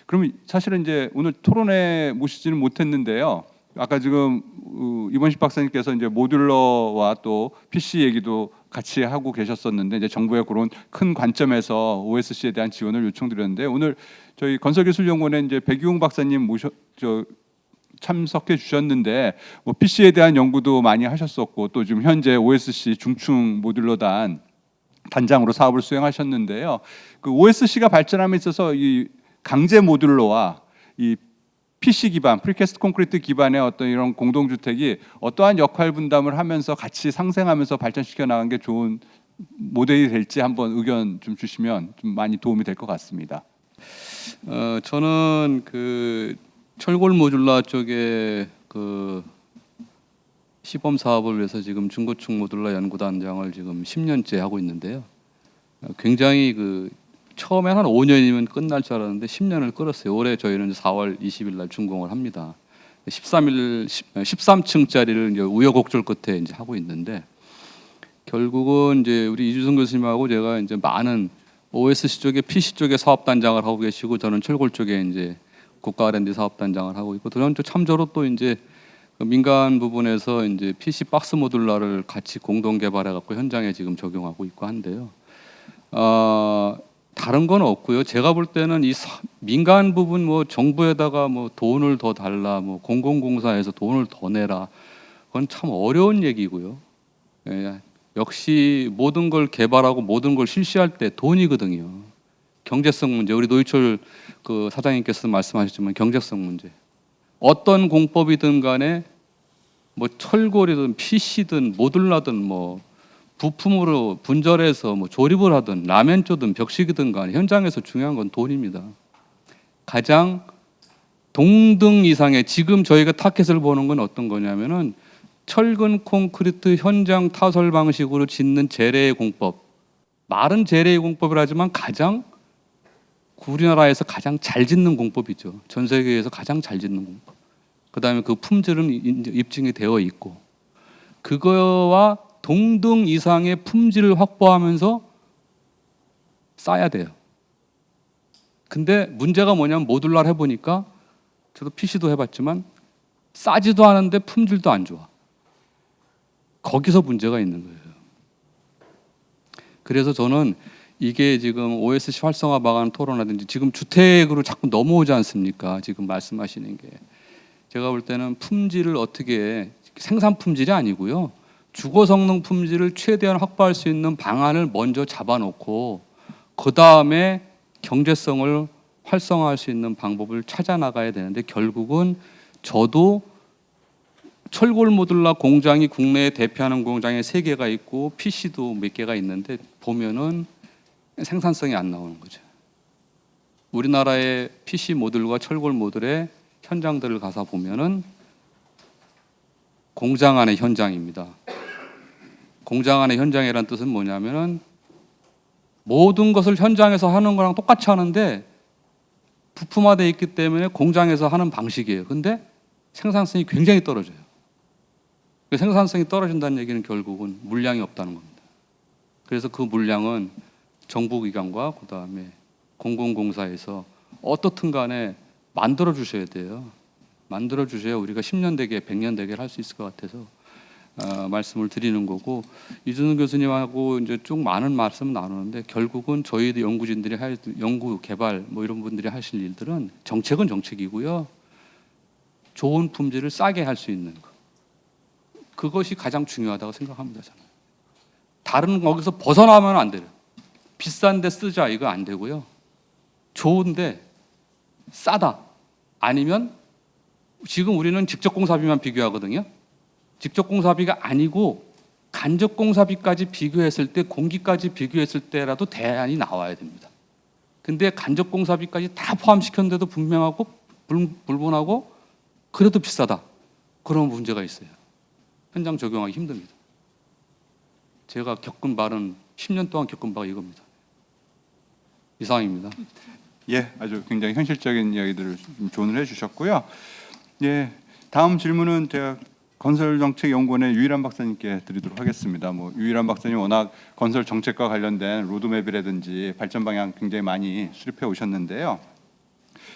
[SPEAKER 2] 그럼 사실은 이제 오늘 토론회 모시지는 못했는데요. 아까 지금 이번식 박사님께서 이제 모듈러와 또 PC 얘기도 같이 하고 계셨었는데 이제 정부의 그런 큰 관점에서 OSC에 대한 지원을 요청드렸는데 오늘 저희 건설기술연구원에 이제 백유웅 박사님 참석해 주셨는데 뭐 PC에 대한 연구도 많이 하셨었고 또 지금 현재 OSC 중층 모듈러단 단장으로 사업을 수행하셨는데요. 그 OSC가 발전함에 있어서 이 강제 모듈러와 이 PC 기반, 프리캐스트 콘크리트 기반의 어떤 이런 공동주택이 어떠한 역할 분담을 하면서 같이 상생하면서 발전시켜 나간 게 좋은 모델이 될지 한번 의견 좀 주시면 좀 많이 도움이 될 것 같습니다.
[SPEAKER 5] 저는 그 철골 모듈러 쪽에 그 시범 사업을 위해서 지금 중고층 모듈러 연구단장을 지금 10년째 하고 있는데요. 굉장히 그 처음에 한 5년이면 끝날 줄 알았는데 10년을 끌었어요. 올해 저희는 4월 20일 날 준공을 합니다. 13층짜리를 이제 우여곡절 끝에 이제 하고 있는데 결국은 이제 우리 이주성 교수님하고 제가 이제 많은 OSC 쪽에 PC 쪽에 사업단장을 하고 계시고 저는 철골 쪽에 이제 국가 R&D 사업단장을 하고 있고 저는 또 참조로 또 이제 민간 부분에서 이제 PC 박스 모듈러를 같이 공동 개발해 갖고 현장에 지금 적용하고 있고 한데요. 다른 건 없고요. 제가 볼 때는 이 민간 부분 뭐 정부에다가 뭐 돈을 더 달라, 뭐 공공공사에서 돈을 더 내라, 그건 참 어려운 얘기고요. 예, 역시 모든 걸 개발하고 모든 걸 실시할 때 돈이거든요. 경제성 문제, 우리 노희철 그 사장님께서 말씀하셨지만 경제성 문제. 어떤 공법이든 간에 뭐 철골이든 PC든 모듈러든 뭐 부품으로 분절해서 뭐 조립을 하든 라면조든 벽식이든 간에 현장에서 중요한 건 돈입니다. 가장 동등 이상의 지금 저희가 타켓을 보는 건 어떤 거냐면은 철근 콘크리트 현장 타설 방식으로 짓는 재래의 공법, 말은 재래의 공법을 하지만 가장 우리나라에서 가장 잘 짓는 공법이죠. 전 세계에서 가장 잘 짓는 공법. 그다음에 그 품질은 입증이 되어 있고 그거와 동등 이상의 품질을 확보하면서 쌓아야 돼요. 근데 문제가 뭐냐면 모듈러 해보니까 저도 PC도 해봤지만 싸지도 않은데 품질도 안 좋아. 거기서 문제가 있는 거예요. 그래서 저는 이게 지금 OSC 활성화 방안 토론하든지 지금 주택으로 자꾸 넘어오지 않습니까? 지금 말씀하시는 게 제가 볼 때는 품질을 어떻게 생산 품질이 아니고요. 주거 성능 품질을 최대한 확보할 수 있는 방안을 먼저 잡아놓고 그 다음에 경제성을 활성화할 수 있는 방법을 찾아 나가야 되는데 결국은 저도 철골 모듈러 공장이 국내에 대표하는 공장에 3개가 있고 PC도 몇 개가 있는데 보면은 생산성이 안 나오는 거죠. 우리나라의 PC 모듈과 철골 모듈의 현장들을 가서 보면은 공장 안의 현장입니다. 공장 안의 현장이라는 뜻은 뭐냐면은 모든 것을 현장에서 하는 거랑 똑같이 하는데 부품화되어 있기 때문에 공장에서 하는 방식이에요. 근데 생산성이 굉장히 떨어져요. 생산성이 떨어진다는 얘기는 결국은 물량이 없다는 겁니다. 그래서 그 물량은 정부기관과 그다음에 공공공사에서 어떻든 간에 만들어 주셔야 돼요. 만들어 주셔야 우리가 10년 대계, 100년 대계를 할 수 있을 것 같아서 말씀을 드리는 거고, 이준우 교수님하고 이제 좀 많은 말씀 나누는데 결국은 저희 연구진들이 할 연구 개발 뭐 이런 분들이 하실 일들은 정책은 정책이고요. 좋은 품질을 싸게 할 수 있는 거. 그것이 가장 중요하다고 생각합니다, 저는. 다른 거기서 벗어나면 안 돼요. 비싼데 쓰자 이거 안 되고요. 좋은데 싸다. 아니면 지금 우리는 직접 공사비만 비교하거든요. 직접 공사비가 아니고 간접 공사비까지 비교했을 때, 공기까지 비교했을 때라도 대안이 나와야 됩니다. 근데 간접 공사비까지 다 포함시켰는데도 분명하고 불분하고 그래도 비싸다. 그런 문제가 있어요. 현장 적용하기 힘듭니다. 제가 겪은 바는 10년 동안 겪은 바가 이겁니다. 이상입니다.
[SPEAKER 2] 예, 아주 굉장히 현실적인 이야기들을 좀 조언을 해주셨고요. 예, 다음 질문은 제가 건설정책연구원의 유일한 박사님께 드리도록 하겠습니다. 뭐 유일한 박사님 워낙 건설 정책과 관련된 로드맵이라든지 발전 방향 굉장히 많이 수립해 오셨는데요.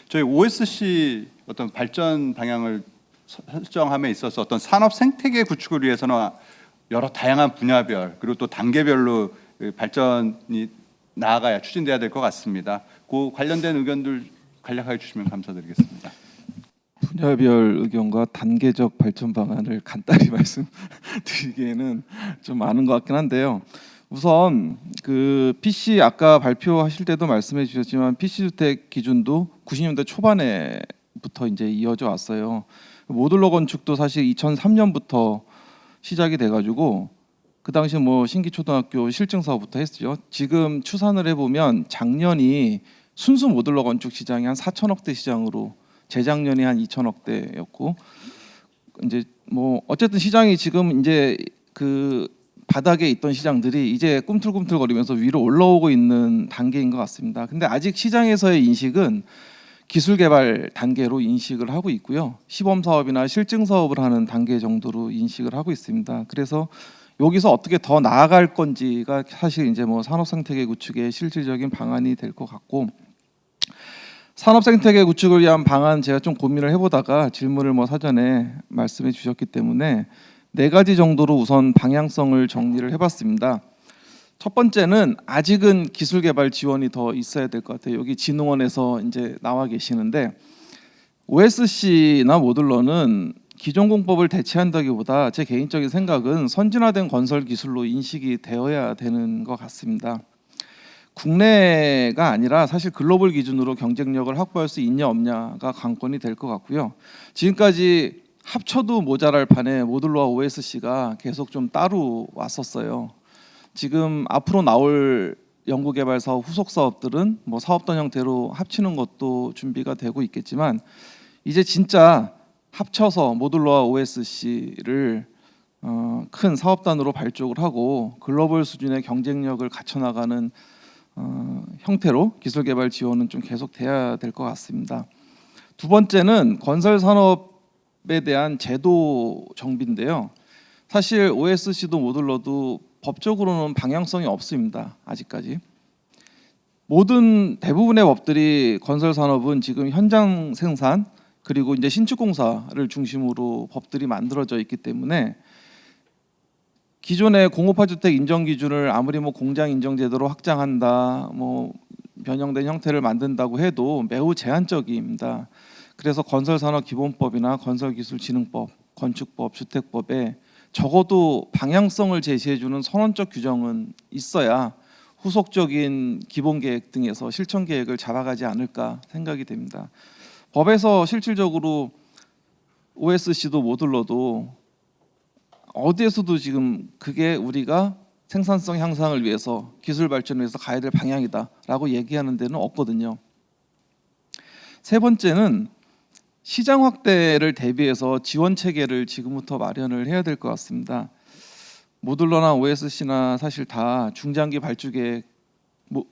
[SPEAKER 2] 저희 OSC 어떤 발전 방향을 설정함에 있어서 어떤 산업 생태계 구축을 위해서는 여러 다양한 분야별 그리고 또 단계별로 발전이 나아가야 추진돼야 될 것 같습니다. 그 관련된 의견들 간략하게 주시면 감사드리겠습니다.
[SPEAKER 6] 분야별 의견과 단계적 발전 방안을 간단히 말씀드리기에는 좀 많은 것 같긴 한데요. 우선 그 PC 아까 발표하실 때도 말씀해 주셨지만 PC 주택 기준도 90년대 초반에부터 이제 이어져 왔어요. 모듈러 건축도 사실 2003년부터 시작이 돼가지고 그 당시 뭐 신기초등학교 실증 사업부터 했죠. 지금 추산을 해보면 작년이 순수 모듈러 건축 시장이 한 4천억대 시장으로, 재작년이 한 2천억대였고, 이제 뭐 어쨌든 시장이 지금 이제 그 바닥에 있던 시장들이 이제 꿈틀꿈틀거리면서 위로 올라오고 있는 단계인 것 같습니다. 근데 아직 시장에서의 인식은 기술 개발 단계로 인식을 하고 있고요. 시범 사업이나 실증 사업을 하는 단계 정도로 인식을 하고 있습니다. 그래서 여기서 어떻게 더 나아갈 건지가 사실 이제 뭐 산업 생태계 구축의 실질적인 방안이 될 것 같고, 산업 생태계 구축을 위한 방안 제가 좀 고민을 해보다가 질문을 뭐 사전에 말씀해 주셨기 때문에 4가지 정도로 우선 방향성을 정리를 해봤습니다. 첫 번째는 아직은 기술 개발 지원이 더 있어야 될 것 같아요. 여기 진흥원에서 이제 나와 계시는데 OSC나 모듈러는 기존 공법을 대체한다기보다 제 개인적인 생각은 선진화된 건설 기술로 인식이 되어야 되는 것 같습니다. 국내가 아니라 사실 글로벌 기준으로 경쟁력을 확보할 수 있냐 없냐가 관건이 될 것 같고요. 지금까지 합쳐도 모자랄 판에 모듈러와 OSC가 계속 좀 따로 왔었어요. 지금 앞으로 나올 연구개발 사업 후속 사업들은 뭐 사업단 형태로 합치는 것도 준비가 되고 있겠지만 이제 진짜 합쳐서 모듈러와 OSC를 큰 사업단으로 발족을 하고 글로벌 수준의 경쟁력을 갖춰나가는 형태로 기술개발 지원은 좀 계속돼야 될 것 같습니다. 두 번째는 건설 산업에 대한 제도 정비인데요. 사실 OSC도 모듈러도 법적으로는 방향성이 없습니다. 아직까지. 대부분의 법들이 건설 산업은 지금 현장 생산 그리고 이제 신축 공사를 중심으로 법들이 만들어져 있기 때문에 기존의 공업화 주택 인정 기준을 아무리 뭐 공장 인정 제도로 확장한다, 뭐 변형된 형태를 만든다고 해도 매우 제한적입니다. 그래서 건설산업기본법이나 건설기술진흥법, 건축법, 주택법에 적어도 방향성을 제시해주는 선언적 규정은 있어야 후속적인 기본계획 등에서 실천계획을 잡아가지 않을까 생각이 됩니다. 법에서 실질적으로 OSC도 모듈러도 어디에서도 지금 그게 우리가 생산성 향상을 위해서 기술 발전을 위해서 가야 될 방향이다라고 얘기하는 데는 없거든요. 세 번째는 시장 확대를 대비해서 지원 체계를 지금부터 마련을 해야 될 것 같습니다. 모듈러나 OSC나 사실 다 중장기 발주계획,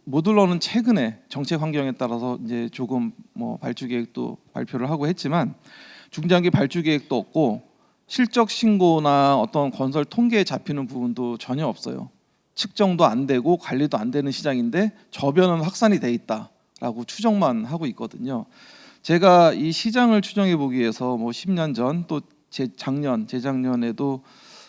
[SPEAKER 6] 모듈러는 최근에 정책 환경에 따라서 이제 조금 뭐 발주계획도 발표를 하고 했지만 중장기 발주계획도 없고 실적 신고나 어떤 건설 통계에 잡히는 부분도 전혀 없어요. 측정도 안 되고 관리도 안 되는 시장인데 저변은 확산이 돼 있다라고 추정만 하고 있거든요. 제가 이 시장을 추정해 보기 위해서 뭐 10년 전 또 재작년에도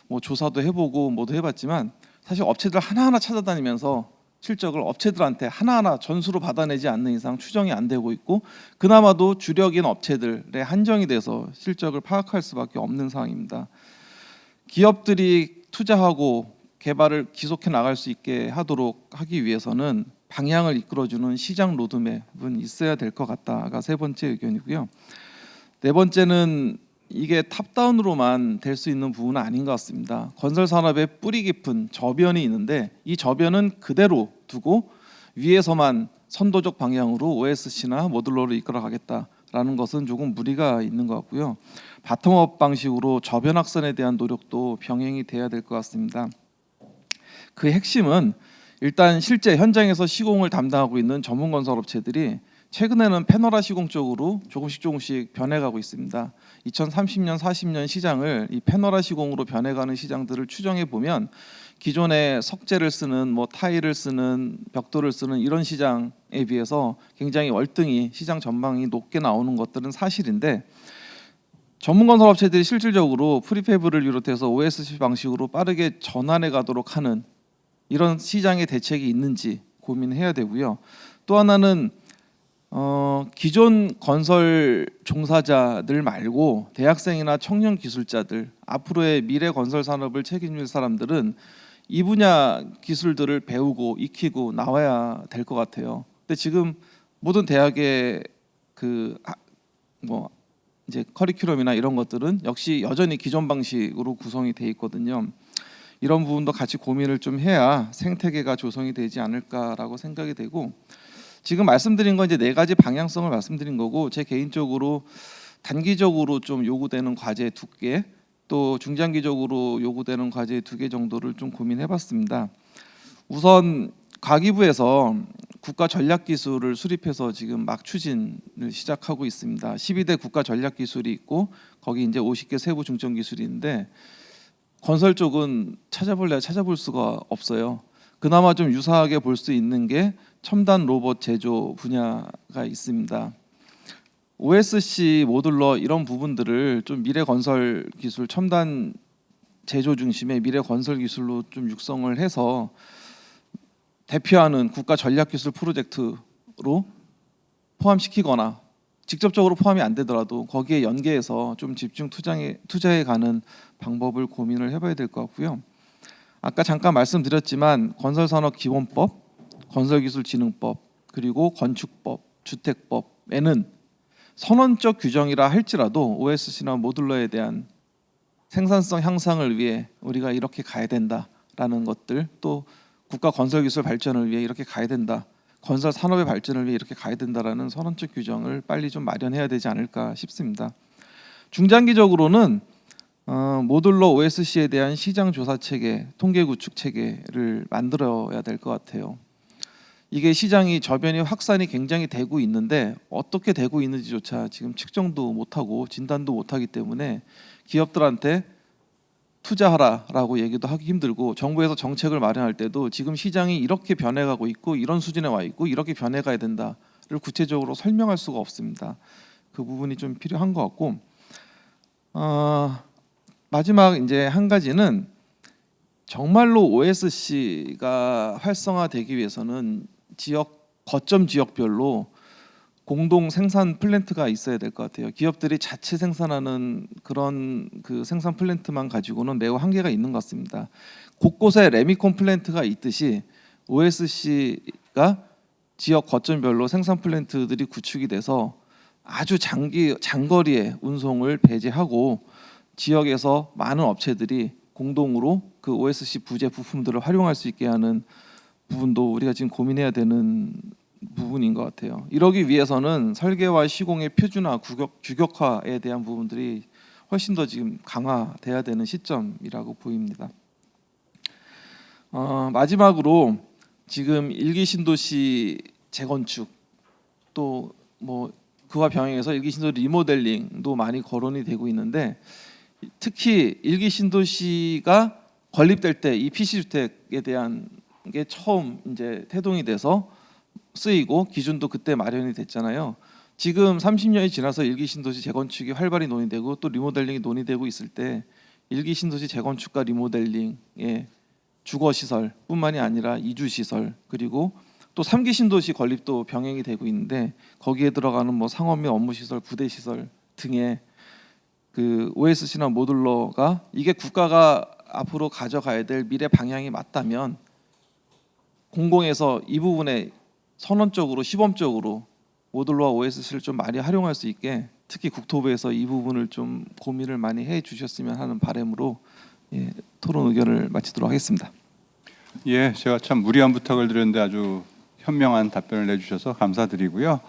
[SPEAKER 6] 뭐 조사도 해보고 뭐도 해봤지만 사실 업체들 하나하나 찾아다니면서 실적을 업체들한테 하나하나 전수로 받아내지 않는 이상 추정이 안 되고 있고, 그나마도 주력인 업체들의 한정이 돼서 실적을 파악할 수밖에 없는 상황입니다. 기업들이 투자하고 개발을 지속해 나갈 수 있게 하도록 하기 위해서는 방향을 이끌어주는 시장 로드맵은 있어야 될 것 같다가 세 번째 의견이고요. 네 번째는 이게 탑다운으로만 될 수 있는 부분은 아닌 것 같습니다. 건설 산업에 뿌리 깊은 저변이 있는데 이 저변은 그대로 두고 위에서만 선도적 방향으로 OSC나 모듈러를 이끌어가겠다라는 것은 조금 무리가 있는 것 같고요. 바텀업 방식으로 저변 확산에 대한 노력도 병행이 돼야 될 것 같습니다. 그 핵심은 일단 실제 현장에서 시공을 담당하고 있는 전문 건설 업체들이 최근에는 패널화 시공 쪽으로 조금씩 변해가고 있습니다. 2030년, 40년 시장을 이 패널화 시공으로 변해가는 시장들을 추정해 보면 기존의 석재를 쓰는 뭐 타일을 쓰는 벽돌을 쓰는 이런 시장에 비해서 굉장히 월등히 시장 전망이 높게 나오는 것들은 사실인데, 전문 건설 업체들이 실질적으로 프리패브를 비롯해서 OSC 방식으로 빠르게 전환해 가도록 하는 이런 시장의 대책이 있는지 고민해야 되고요. 또 하나는 기존 건설 종사자들 말고 대학생이나 청년 기술자들, 앞으로의 미래 건설 산업을 책임질 사람들은 이 분야 기술들을 배우고 익히고 나와야 될 것 같아요. 근데 지금 모든 대학의 이제 커리큘럼이나 이런 것들은 역시 여전히 기존 방식으로 구성이 돼 있거든요. 이런 부분도 같이 고민을 좀 해야 생태계가 조성이 되지 않을까라고 생각이 되고, 지금 말씀드린 건 이제 네 가지 방향성을 말씀드린 거고, 제 개인적으로 단기적으로 좀 요구되는 과제 2개, 또 중장기적으로 요구되는 과제 2개 정도를 좀 고민해봤습니다. 우선 과기부에서 국가 전략 기술을 수립해서 지금 막 추진을 시작하고 있습니다. 12대 국가 전략 기술이 있고 거기 이제 50개 세부 중점 기술이 있는데, 건설 쪽은 찾아볼 수가 없어요. 그나마 좀 유사하게 볼 수 있는 게 첨단 로봇 제조 분야가 있습니다. OSC 모듈러 이런 부분들을 좀 미래 건설 기술, 첨단 제조 중심의 미래 건설 기술로 좀 육성을 해서 대표하는 국가 전략 기술 프로젝트로 포함시키거나 직접적으로 포함이 안 되더라도 거기에 연계해서 좀 집중 투자해 가는 방법을 고민을 해봐야 될 것 같고요. 아까 잠깐 말씀드렸지만 건설산업기본법, 건설기술진흥법, 그리고 건축법, 주택법에는 선언적 규정이라 할지라도 OSC나 모듈러에 대한 생산성 향상을 위해 우리가 이렇게 가야 된다라는 것들, 또 국가 건설기술 발전을 위해 이렇게 가야 된다, 건설 산업의 발전을 위해 이렇게 가야 된다라는 선언적 규정을 빨리 좀 마련해야 되지 않을까 싶습니다. 중장기적으로는 모듈러 OSC에 대한 시장 조사 체계, 통계 구축 체계를 만들어야 될 것 같아요. 이게 시장이 저변이 확산이 굉장히 되고 있는데 어떻게 되고 있는지조차 지금 측정도 못하고 진단도 못하기 때문에 기업들한테 투자하라라고 얘기도 하기 힘들고, 정부에서 정책을 마련할 때도 지금 시장이 이렇게 변해가고 있고 이런 수준에 와 있고 이렇게 변해가야 된다를 구체적으로 설명할 수가 없습니다. 그 부분이 좀 필요한 것 같고, 마지막 이제 한 가지는 정말로 OSC가 활성화되기 위해서는 거점 지역별로 공동 생산 플랜트가 있어야 될 것 같아요. 기업들이 자체 생산하는 그런 그 생산 플랜트만 가지고는 매우 한계가 있는 것 같습니다. 곳곳에 레미콘 플랜트가 있듯이 OSC가 지역 거점별로 생산 플랜트들이 구축이 돼서 아주 장거리의 운송을 배제하고 지역에서 많은 업체들이 공동으로 그 OSC 부재 부품들을 활용할 수 있게 하는 부분도 우리가 지금 고민해야 되는 부분인 것 같아요. 이러기 위해서는 설계와 시공의 표준화, 규격화에 대한 부분들이 훨씬 더 지금 강화돼야 되는 시점이라고 보입니다. 마지막으로 지금 1기 신도시 재건축, 또 뭐 그와 병행해서 1기 신도시 리모델링도 많이 거론이 되고 있는데, 특히 1기 신도시가 건립될 때 이 PC주택에 대한 게 처음 이제 태동이 돼서 쓰이고 기준도 그때 마련이 됐잖아요. 지금 30년이 지나서 일기 신도시 재건축이 활발히 논의되고 또 리모델링이 논의되고 있을 때 일기 신도시 재건축과 리모델링의 주거 시설뿐만이 아니라 이주 시설 그리고 또 3기 신도시 건립도 병행이 되고 있는데 거기에 들어가는 뭐 상업 및 업무 시설, 부대 시설 등의 그 OSC나 모듈러가 이게 국가가 앞으로 가져가야 될 미래 방향이 맞다면 공공에서 이 부분에 선언적으로 시범적으로 모듈러와 OSC를 좀 많이 활용할 수 있게 특히 국토부에서 이 부분을 좀 고민을 많이 해 주셨으면 하는 바람으로 토론 의견을 마치도록 하겠습니다.
[SPEAKER 2] 예, 제가 참 무리한 부탁을 드렸는데 아주 현명한 답변을 내주셔서 감사드리고요.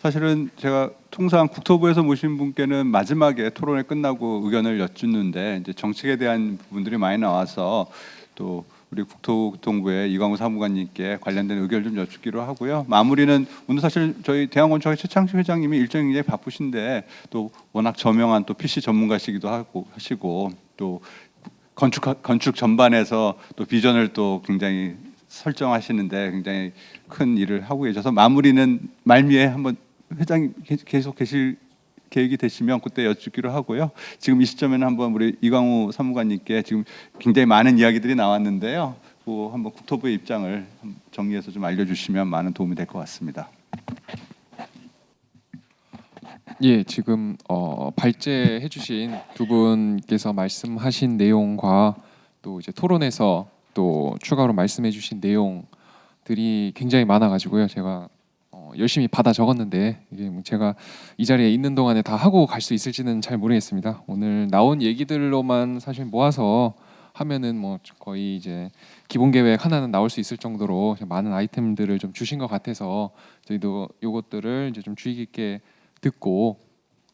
[SPEAKER 2] 사실은 제가 통상 국토부에서 모신 분께는 마지막에 토론회 끝나고 의견을 여쭙는데 이제 정책에 대한 부분들이 많이 나와서 또 우리 국토교통부의 이광우 사무관님께 관련된 의견을 좀 여쭙기로 하고요. 마무리는 오늘 사실 저희 대한건축학회 최창식 회장님이 일정이 굉장히 바쁘신데 또 워낙 저명한 또 PC 전문가시기도 하시고 또 건축 전반에서 또 비전을 또 굉장히 설정하시는데 굉장히 큰 일을 하고 계셔서 마무리는 말미에 한번 회장님 계속 계실 계획이 되시면 그때 여쭙기로 하고요. 지금 이 시점에는 한번 우리 이광우 사무관님께 지금 굉장히 많은 이야기들이 나왔는데요. 그 한번 국토부의 입장을 정리해서 좀 알려주시면 많은 도움이 될 것 같습니다.
[SPEAKER 7] 예, 지금 발제해주신 두 분께서 말씀하신 내용과 또 이제 토론에서 또 추가로 말씀해주신 내용들이 굉장히 많아가지고요. 제가 열심히 받아 적었는데 이게 뭐 제가 이 자리에 있는 동안에 다 하고 갈 수 있을지는 잘 모르겠습니다. 오늘 나온 얘기들로만 사실 모아서 하면은 뭐 거의 이제 기본 계획 하나는 나올 수 있을 정도로 많은 아이템들을 좀 주신 것 같아서 저희도 요것들을 이제 좀 주의 깊게 듣고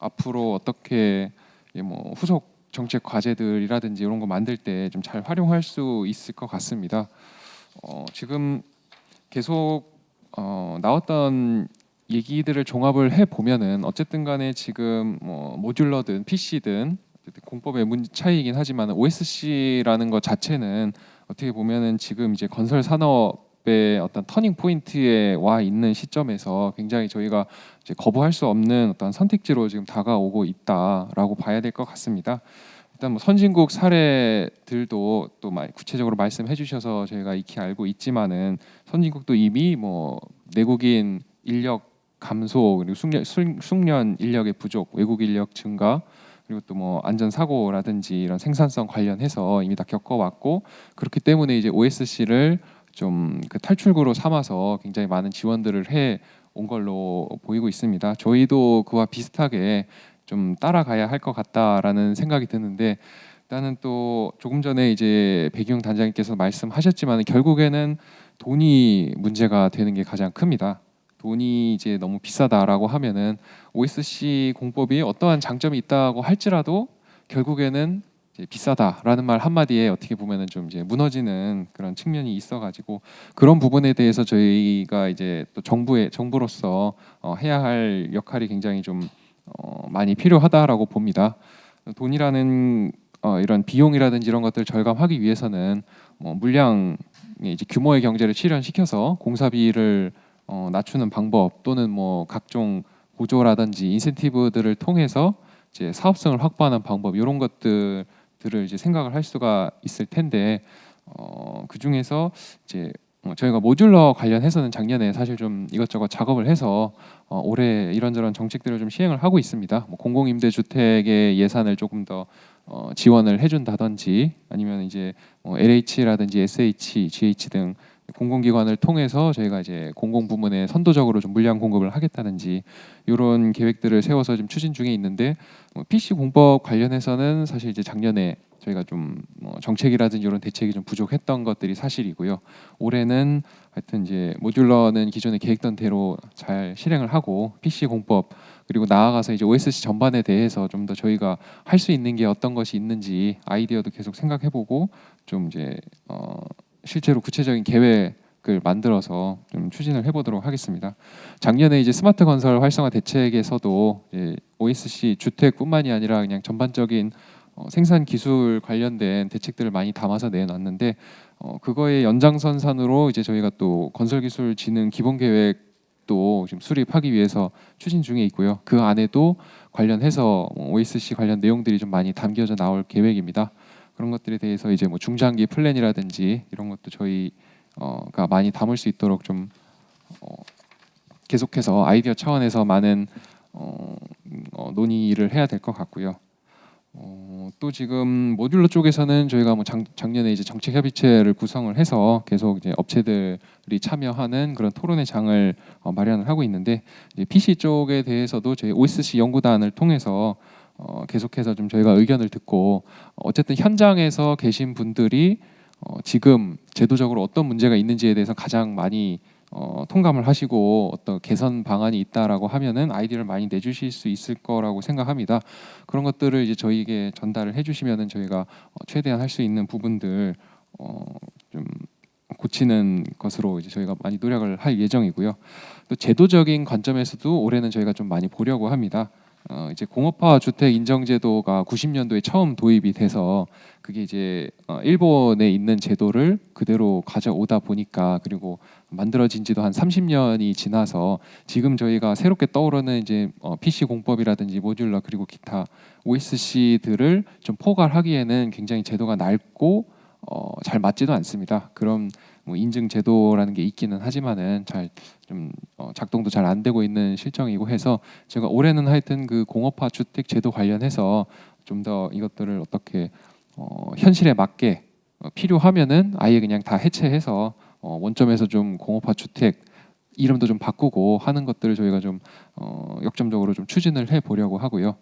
[SPEAKER 7] 앞으로 어떻게 뭐 후속 정책 과제들이라든지 이런 거 만들 때 좀 잘 활용할 수 있을 것 같습니다. 지금 계속 나왔던 얘기들을 종합을 해 보면은 어쨌든 간에 지금 뭐 모듈러든 PC든 공법의 차이이긴 하지만 OSC라는 것 자체는 어떻게 보면은 지금 이제 건설 산업의 어떤 터닝 포인트에 와 있는 시점에서 굉장히 저희가 이제 거부할 수 없는 어떤 선택지로 지금 다가오고 있다라고 봐야 될 것 같습니다. 일단 뭐 선진국 사례들도 또 구체적으로 말씀해 주셔서 저희가 익히 알고 있지만은 선진국도 이미 뭐 내국인 인력 감소 그리고 숙련 인력의 부족, 외국 인력 증가 그리고 또 뭐 안전 사고라든지 이런 생산성 관련해서 이미 다 겪어왔고 그렇기 때문에 이제 OSC를 좀 그 탈출구로 삼아서 굉장히 많은 지원들을 해 온 걸로 보이고 있습니다. 저희도 그와 비슷하게 좀 따라가야 할 것 같다라는 생각이 드는데 일단은 또 조금 전에 이제 백이용 단장님께서 말씀하셨지만 결국에는 돈이 문제가 되는 게 가장 큽니다. 돈이 이제 너무 비싸다라고 하면은 OSC 공법이 어떠한 장점이 있다고 할지라도 결국에는 이제 비싸다라는 말 한마디에 어떻게 보면은 좀 이제 무너지는 그런 측면이 있어가지고 그런 부분에 대해서 저희가 이제 또 정부로서 해야 할 역할이 굉장히 좀 많이 필요하다라고 봅니다. 돈이라는 이런 비용이라든지 이런 것들을 절감하기 위해서는 물량 이제 규모의 경제를 실현시켜서 공사비를 낮추는 방법 또는 뭐 각종 보조라든지 인센티브들을 통해서 이제 사업성을 확보하는 방법 이런 것들을 이제 생각을 할 수가 있을 텐데 그 중에서 이제 저희가 모듈러 관련해서는 작년에 사실 좀 이것저것 작업을 해서 올해 이런저런 정책들을 좀 시행을 하고 있습니다. 뭐 공공임대주택의 예산을 조금 더 지원을 해준다든지 아니면 이제 뭐 LH라든지 SH, GH 등 공공기관을 통해서 저희가 이제 공공부문에 선도적으로 좀 물량 공급을 하겠다든지 이런 계획들을 세워서 좀 추진 중에 있는데 PC 공법 관련해서는 사실 이제 작년에 저희가 좀 정책이라든지 이런 대책이 좀 부족했던 것들이 사실이고요. 올해는 하여튼 이제 모듈러는 기존에 계획던 대로 잘 실행을 하고 PC 공법 그리고 나아가서 이제 OSC 전반에 대해서 좀 더 저희가 할 수 있는 게 어떤 것이 있는지 아이디어도 계속 생각해보고 좀 이제 실제로 구체적인 계획을 만들어서 좀 추진을 해보도록 하겠습니다. 작년에 이제 스마트 건설 활성화 대책에서도 이제 OSC 주택뿐만이 아니라 그냥 전반적인 생산 기술 관련된 대책들을 많이 담아서 내놨는데 그거의 연장선상으로 이제 저희가 또 건설기술진흥 기본계획 책도 지금 수립하기 위해서 추진 중에 있고요. 그 안에도 관련해서 OSC 관련 내용들이 좀 많이 담겨져 나올 계획입니다. 그런 것들에 대해서 이제 뭐 중장기 플랜이라든지 이런 것도 저희가 많이 담을 수 있도록 좀 계속해서 아이디어 차원에서 많은 논의를 해야 될 것 같고요. 또 지금 모듈러 쪽에서는 저희가 뭐 작년에 이제 정책 협의체를 구성을 해서 계속 이제 업체들이 참여하는 그런 토론회 장을 마련을 하고 있는데, 이제 PC 쪽에 대해서도 저희 OSC 연구단을 통해서 계속해서 좀 저희가 의견을 듣고, 어쨌든 현장에서 계신 분들이 지금 제도적으로 어떤 문제가 있는지에 대해서 가장 많이 통감을 하시고 어떤 개선 방안이 있다라고 하면은 아이디어를 많이 내주실 수 있을 거라고 생각합니다. 그런 것들을 이제 저희에게 전달을 해주시면은 저희가 최대한 할 수 있는 부분들 좀 고치는 것으로 이제 저희가 많이 노력을 할 예정이고요. 또 제도적인 관점에서도 올해는 저희가 좀 많이 보려고 합니다. 이제 공업화 주택 인정 제도가 90년도에 처음 도입이 돼서 그게 이제 일본에 있는 제도를 그대로 가져오다 보니까, 그리고 만들어진 지도 한 30년이 지나서 지금 저희가 새롭게 떠오르는 이제 PC 공법이라든지 모듈러 그리고 기타 OSC들을 좀 포괄하기에는 굉장히 제도가 낡고 잘 맞지도 않습니다. 그런 뭐 인증 제도라는 게 있기는 하지만은 잘 좀 작동도 잘 안 되고 있는 실정이고 해서, 제가 올해는 하여튼 그 공업화 주택 제도 관련해서 좀 더 이것들을 어떻게 현실에 맞게 필요하면은 아예 그냥 다 해체해서 원점에서 좀 공업화 주택 이름도 좀 바꾸고 하는 것들을 저희가 좀 역점적으로 좀 추진을 해 보려고 하고요.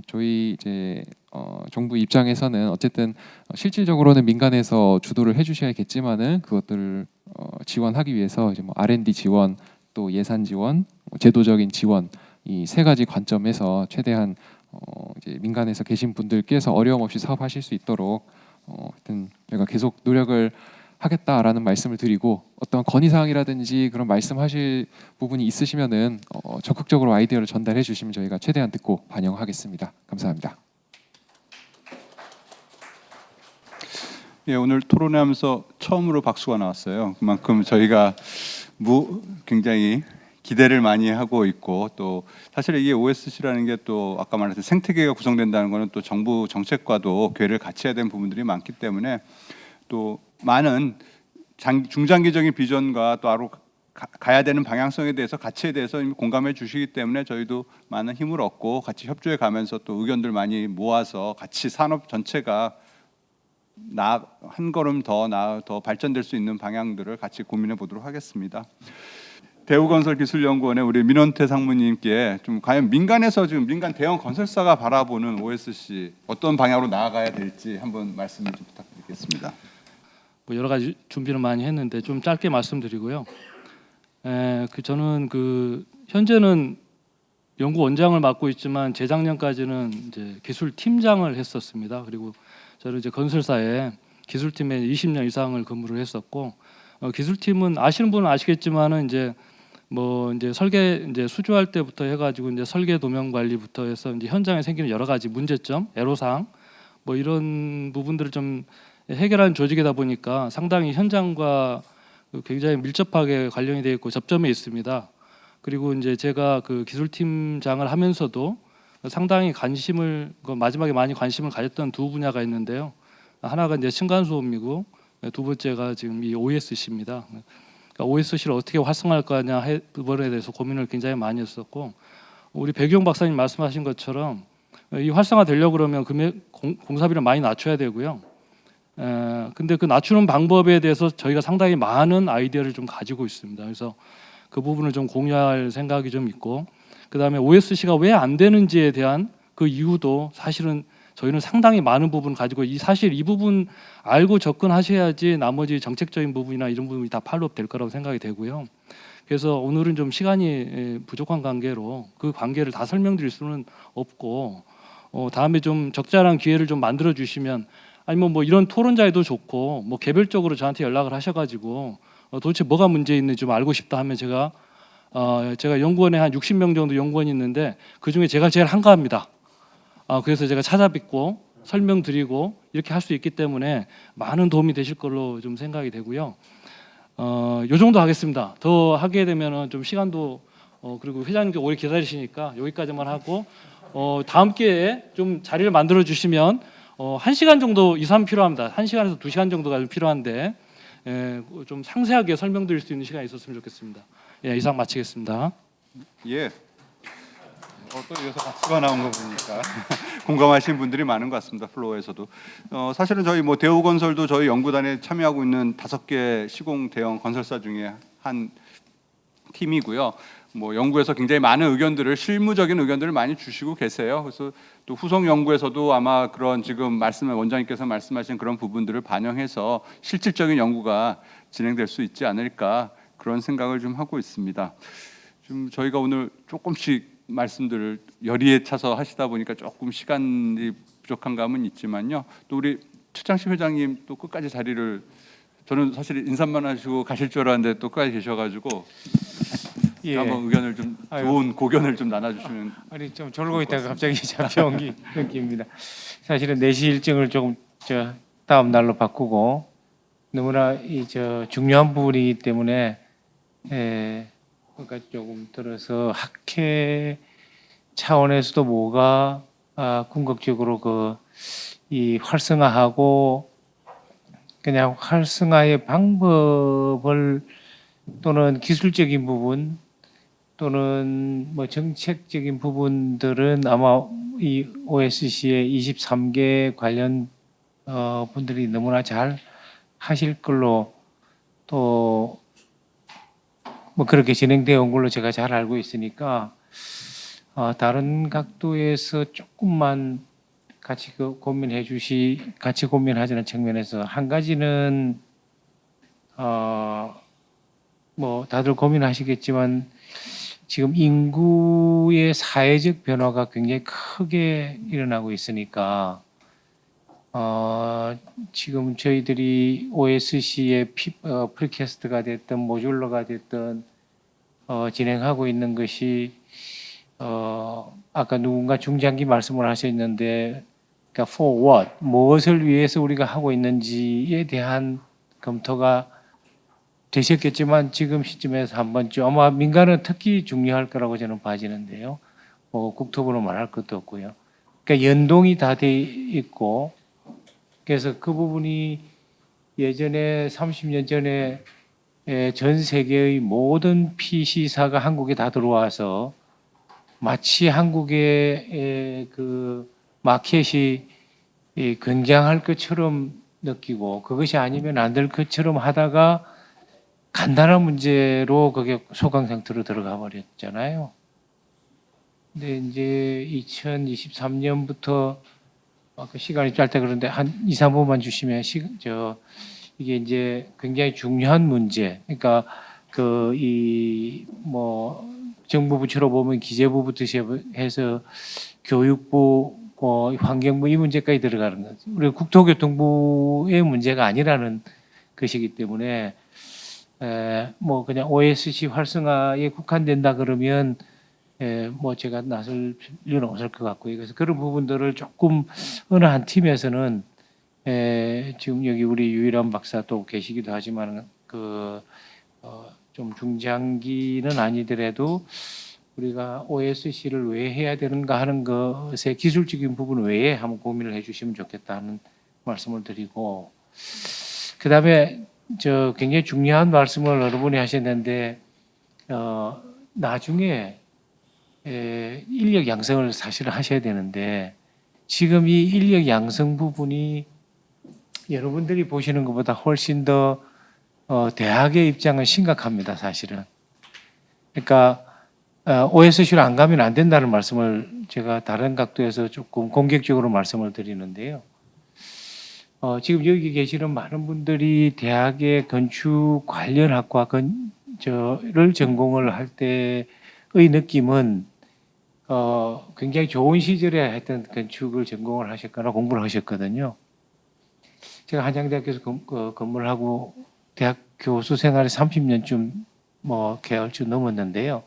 [SPEAKER 7] 저희 이제 정부 입장에서는 어쨌든 실질적으로는 민간에서 주도를 해주셔야겠지만은 그것들을 지원하기 위해서 이제 뭐 R&D 지원, 또 예산 지원, 제도적인 지원, 이 세 가지 관점에서 최대한 이제 민간에서 계신 분들께서 어려움 없이 사업하실 수 있도록 하여튼 저희가 계속 노력을 하겠다라는 말씀을 드리고, 어떤 건의사항이라든지 그런 말씀하실 부분이 있으시면은 적극적으로 아이디어를 전달해 주시면 저희가 최대한 듣고 반영하겠습니다. 감사합니다.
[SPEAKER 2] 예, 오늘 토론하면서 처음으로 박수가 나왔어요. 그만큼 저희가 굉장히 기대를 많이 하고 있고, 또 사실 이게 OSC라는 게 또 아까 말했던 생태계가 구성된다는 거는 또 정부 정책과도 궤를 같이 해야 되는 부분들이 많기 때문에, 또 많은 중장기적인 비전과 또 가야 되는 방향성에 대해서, 가치에 대해서 이미 공감해 주시기 때문에 저희도 많은 힘을 얻고 같이 협조해 가면서 또 의견들 많이 모아서 같이 산업 전체가 한 걸음 더 발전될 수 있는 방향들을 같이 고민해 보도록 하겠습니다. 대우건설기술연구원의 우리 민원태 상무님께 좀 과연 민간에서 지금 민간 대형 건설사가 바라보는 OSC 어떤 방향으로 나아가야 될지 한번 말씀을 좀 부탁드리겠습니다.
[SPEAKER 8] 뭐 여러 가지 준비를 많이 했는데 좀 짧게 말씀드리고요. 저는 현재는 연구원장을 맡고 있지만 재작년까지는 이제 기술팀장을 했었습니다. 그리고 저는 이제 건설사에 기술팀에 20년 이상을 근무를 했었고, 기술팀은 아시는 분은 아시겠지만은 이제 설계 수주할 때부터 해가지고 이제 설계 도면 관리부터 해서 이제 현장에 생기는 여러 가지 문제점, 애로사항 뭐 이런 부분들을 좀 해결하는 조직이다 보니까 상당히 현장과 굉장히 밀접하게 관련이 되어 있고 접점에 있습니다. 그리고 이제 제가 그 기술팀장을 하면서도 상당히 마지막에 많이 관심을 가졌던 두 분야가 있는데요. 하나가 이제 층간소음이고 두 번째가 지금 이 OSC입니다. 그러니까 OSC를 어떻게 활성화할 거냐 부분에 대해서 고민을 굉장히 많이 했었고, 우리 백용 박사님 말씀하신 것처럼 이 활성화 되려고 그러면 공사비를 많이 낮춰야 되고요. 근데 그 낮추는 방법에 대해서 저희가 상당히 많은 아이디어를 좀 가지고 있습니다. 그래서 그 부분을 좀 공유할 생각이 좀 있고, 그다음에 OSC가 왜 안 되는지에 대한 그 이유도 사실은 저희는 상당히 많은 부분을 가지고 사실 이 부분 알고 접근하셔야지 나머지 정책적인 부분이나 이런 부분이 다 팔로업 될 거라고 생각이 되고요. 그래서 오늘은 좀 시간이 부족한 관계로 그 관계를 다 설명드릴 수는 없고, 다음에 좀 적절한 기회를 좀 만들어 주시면, 아니면 뭐 이런 토론자에도 좋고 뭐 개별적으로 저한테 연락을 하셔가지고 도대체 뭐가 문제 있는지 좀 알고 싶다 하면 제가 연구원에 한 60명 정도 연구원이 있는데 그 중에 제가 제일 한가합니다. 그래서 제가 찾아뵙고 설명드리고 이렇게 할 수 있기 때문에 많은 도움이 되실 걸로 좀 생각이 되고요. 요 정도 하겠습니다. 더 하게 되면은 좀 시간도 그리고 회장님께 오래 기다리시니까 여기까지만 하고 다음 기회에 좀 자리를 만들어 주시면 1시간 정도 이상 필요합니다. 1시간에서 2시간 정도가 좀 필요한데 좀 상세하게 설명드릴 수 있는 시간이 있었으면 좋겠습니다. 예, 이상 마치겠습니다.
[SPEAKER 2] 예. 또 이어서 박수가 나온 거 보니까 공감하시는 분들이 많은 것 같습니다. 플로어에서도. 사실은 저희 뭐 대우건설도 저희 연구단에 참여하고 있는 5개 시공 대형 건설사 중에 한 팀이고요. 뭐 연구에서 굉장히 많은 의견들을 실무적인 의견들을 많이 주시고 계세요. 그래서 또 후속 연구에서도 아마 그런 지금 원장님께서 말씀하신 그런 부분들을 반영해서 실질적인 연구가 진행될 수 있지 않을까 그런 생각을 좀 하고 있습니다. 좀 저희가 오늘 조금씩 말씀들을 열의에 차서 하시다 보니까 조금 시간이 부족한 감은 있지만요. 또 우리 최창식 회장님 또 끝까지 자리를 저는 사실 인사만 하시고 가실 줄 알았는데 또 끝까지 계셔가지고 한번 의견을 좀 좋은 고견을 좀 나눠주시면.
[SPEAKER 9] 아니 좀 졸고 있다가 갑자기 잡혀온 느낌입니다. 사실은 4시 일정을 조금 다음 날로 바꾸고 너무나 중요한 부분이기 때문에 그러니까 조금 들어서 학회 차원에서도 뭐가 궁극적으로 이 활성화하고 그냥 활성화의 방법을 또는 기술적인 부분 또는 뭐 정책적인 부분들은 아마 이 OSC의 23개 관련 분들이 너무나 잘 하실 걸로 또 뭐 그렇게 진행되어 온 걸로 제가 잘 알고 있으니까 다른 각도에서 조금만 같이 같이 고민하자는 측면에서 한 가지는 뭐 다들 고민하시겠지만 지금 인구의 사회적 변화가 굉장히 크게 일어나고 있으니까 지금 저희들이 OSC의 프리캐스트가 됐든 모듈러가 됐든 진행하고 있는 것이 아까 누군가 중장기 말씀을 하셨는데 그러니까 for what 무엇을 위해서 우리가 하고 있는지에 대한 검토가 되셨겠지만 지금 시점에서 한 번쯤 아마 민간은 특히 중요할 거라고 저는 봐지는데요. 국토부로 말할 것도 없고요. 그러니까 연동이 다 돼 있고 그래서 그 부분이 예전에 30년 전에 전 세계의 모든 PC사가 한국에 다 들어와서 마치 한국의 그 마켓이 굉장할 것처럼 느끼고 그것이 아니면 안 될 것처럼 하다가 간단한 문제로 그게 소강 상태로 들어가 버렸잖아요. 근데 이제 2023년부터 그 시간이 짧다 그런데 한 2, 3분만 주시면 이게 이제 굉장히 중요한 문제. 그러니까 뭐 정부부처로 보면 기재부부터 해서 교육부, 환경부 이 문제까지 들어가는 거죠. 우리 국토교통부의 문제가 아니라는 것이기 때문에 뭐 그냥 OSC 활성화에 국한된다 그러면 뭐 제가 나설 이유는 없을 것 같고요. 그래서 그런 부분들을 조금 어느 한 팀에서는 지금 여기 우리 유일한 박사 또 계시기도 하지만 좀 중장기는 아니더라도 우리가 OSC를 왜 해야 되는가 하는 것의 기술적인 부분 외에 한번 고민을 해주시면 좋겠다는 말씀을 드리고 그다음에 굉장히 중요한 말씀을 여러분이 하셨는데 나중에 인력 양성을 사실은 하셔야 되는데 지금 이 인력 양성 부분이 여러분들이 보시는 것보다 훨씬 더 대학의 입장은 심각합니다. 사실은. 그러니까 OSC로 안 가면 안 된다는 말씀을 제가 다른 각도에서 조금 공격적으로 말씀을 드리는데요. 지금 여기 계시는 많은 분들이 대학의 건축 관련 학과를 전공을 할 때의 느낌은 굉장히 좋은 시절에 하여튼 건축을 전공을 하셨거나 공부를 하셨거든요. 제가 한양대학교에서 근무를 하고 대학 교수 생활이 30년쯤 뭐 개월쯤 넘었는데요.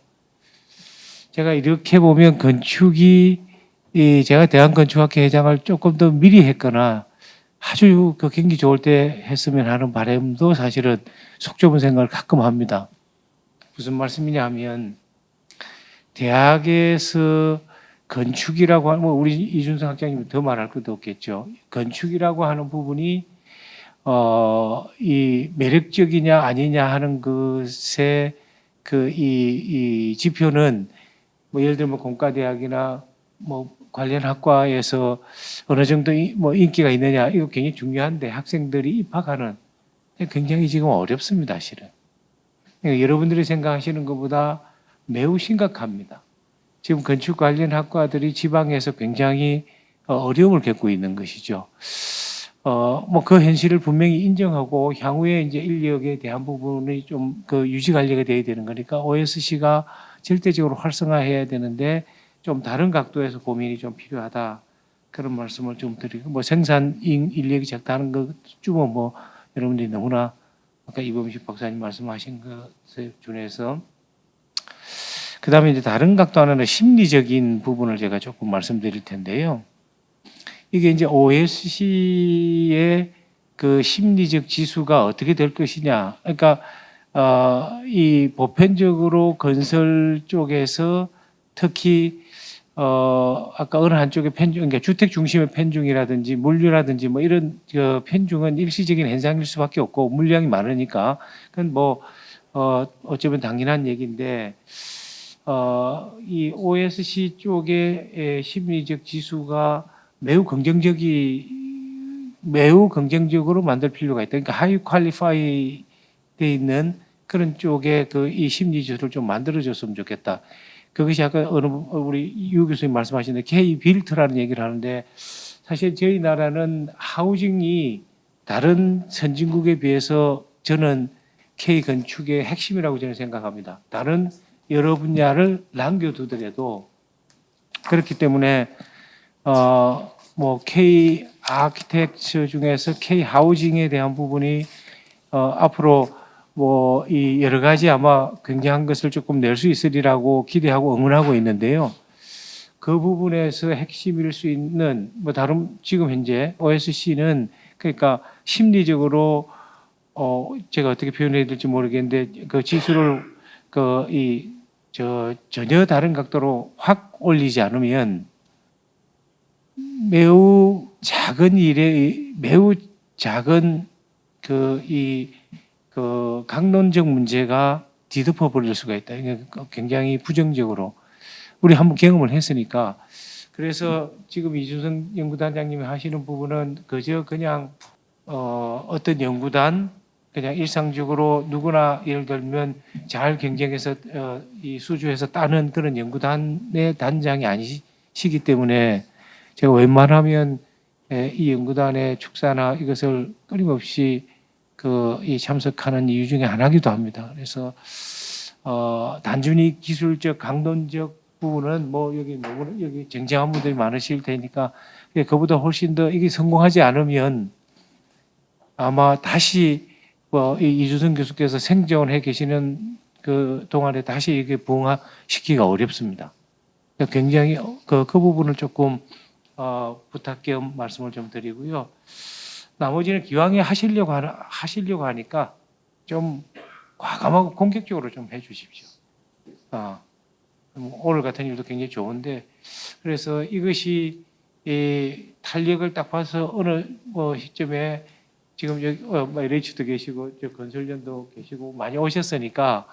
[SPEAKER 9] 제가 이렇게 보면 건축이 제가 대한건축학회 회장을 조금 더 미리 했거나 아주 그 경기 좋을 때 했으면 하는 바람도 사실은 속 좁은 생각을 가끔 합니다. 무슨 말씀이냐 하면 대학에서 건축이라고 하면 우리 이준석 학장님 더 말할 것도 없겠죠. 건축이라고 하는 부분이 이 매력적이냐 아니냐 하는 것의 이 지표는 뭐 예를 들면 공과대학이나 뭐 관련 학과에서 어느 정도 뭐 인기가 있느냐 이거 굉장히 중요한데 학생들이 입학하는 굉장히 지금 어렵습니다, 실은. 그러니까 여러분들이 생각하시는 것보다 매우 심각합니다. 지금 건축 관련 학과들이 지방에서 굉장히 어려움을 겪고 있는 것이죠. 뭐 그 현실을 분명히 인정하고 향후에 이제 인력에 대한 부분이 좀 그 유지 관리가 돼야 되는 거니까 OSC가 절대적으로 활성화해야 되는데 좀 다른 각도에서 고민이 좀 필요하다 그런 말씀을 좀 드리고 뭐 생산 인력이 적다는 것쯤은 뭐 여러분들이 너무나 아까 이범식 박사님 말씀하신 것에 준해서 그다음에 이제 다른 각도 하나는 심리적인 부분을 제가 조금 말씀드릴 텐데요. 이게 이제 OSC의 그 심리적 지수가 어떻게 될 것이냐. 그러니까 이 보편적으로 건설 쪽에서 특히 아까 어느 한쪽의 편중, 그러니까 주택 중심의 편중이라든지 물류라든지 뭐 이런 그 편중은 일시적인 현상일 수밖에 없고 물량이 많으니까 그건 뭐 어쩌면 당연한 얘기인데 이 OSC 쪽의 심리적 지수가 매우 긍정적으로 만들 필요가 있다. 그러니까 하이 퀄리파이 돼 있는 그런 쪽에 그 이 심리 지수를 좀 만들어줬으면 좋겠다. 그것이 아까 우리 유 교수님 말씀하신 K 빌트라는 얘기를 하는데 사실 저희 나라는 하우징이 다른 선진국에 비해서 저는 K 건축의 핵심이라고 저는 생각합니다. 다른 여러 분야를 남겨두더라도 그렇기 때문에 뭐 K 아키텍처 중에서 K 하우징에 대한 부분이 앞으로 뭐 이 여러 가지 아마 굉장한 것을 조금 낼 수 있으리라고 기대하고 응원하고 있는데요. 그 부분에서 핵심일 수 있는 뭐 다른 지금 현재 OSC는 그러니까 심리적으로 제가 어떻게 표현해야 될지 모르겠는데 그 지수를 전혀 다른 각도로 확 올리지 않으면 매우 작은 일에 매우 작은 그 강론적 문제가 뒤덮어 버릴 수가 있다. 굉장히 부정적으로 우리 한번 경험을 했으니까 그래서 지금 이준석 연구단장님이 하시는 부분은 그냥 어떤 연구단 그냥 일상적으로 누구나 예를 들면 잘 경쟁해서 이 수주해서 따는 그런 연구단의 단장이 아니시기 때문에 제가 웬만하면 이 연구단의 축사나 이것을 끊임없이 이 참석하는 이유 중에 하나기도 합니다. 그래서 단순히 기술적 강론적 부분은 뭐 여기 쟁쟁한 분들이 많으실 테니까 그보다 훨씬 더 이게 성공하지 않으면 아마 다시 이 이준석 교수께서 생존해 계시는 그 동안에 다시 이게 부흥화시키기가 어렵습니다. 굉장히 그 부분을 조금 부탁 겸 말씀을 좀 드리고요. 나머지는 기왕에 하시려고 하니까 좀 과감하고 공격적으로 좀 해주십시오. 오늘 같은 일도 굉장히 좋은데 그래서 이것이 탄력을 딱 봐서 어느 시점에 지금 여기 LH도 계시고 저 건설연도 계시고 많이 오셨으니까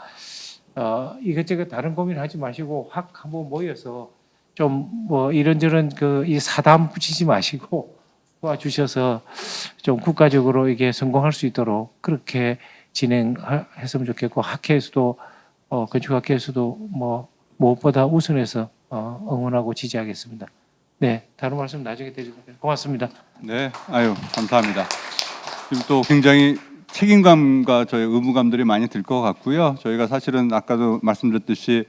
[SPEAKER 9] 이것저것 다른 고민하지 마시고 확 한번 모여서 좀 뭐 이런저런 이 사담 붙이지 마시고 도와주셔서 좀 국가적으로 이게 성공할 수 있도록 그렇게 진행했으면 좋겠고 학회에서도 건축학회에서도 뭐 무엇보다 우선해서 응원하고 지지하겠습니다. 네, 다른 말씀 나중에 드리겠습니다. 고맙습니다.
[SPEAKER 2] 네, 아유 감사합니다. 지금 또 굉장히 책임감과 저희 의무감들이 많이 들 것 같고요. 저희가 사실은 아까도 말씀드렸듯이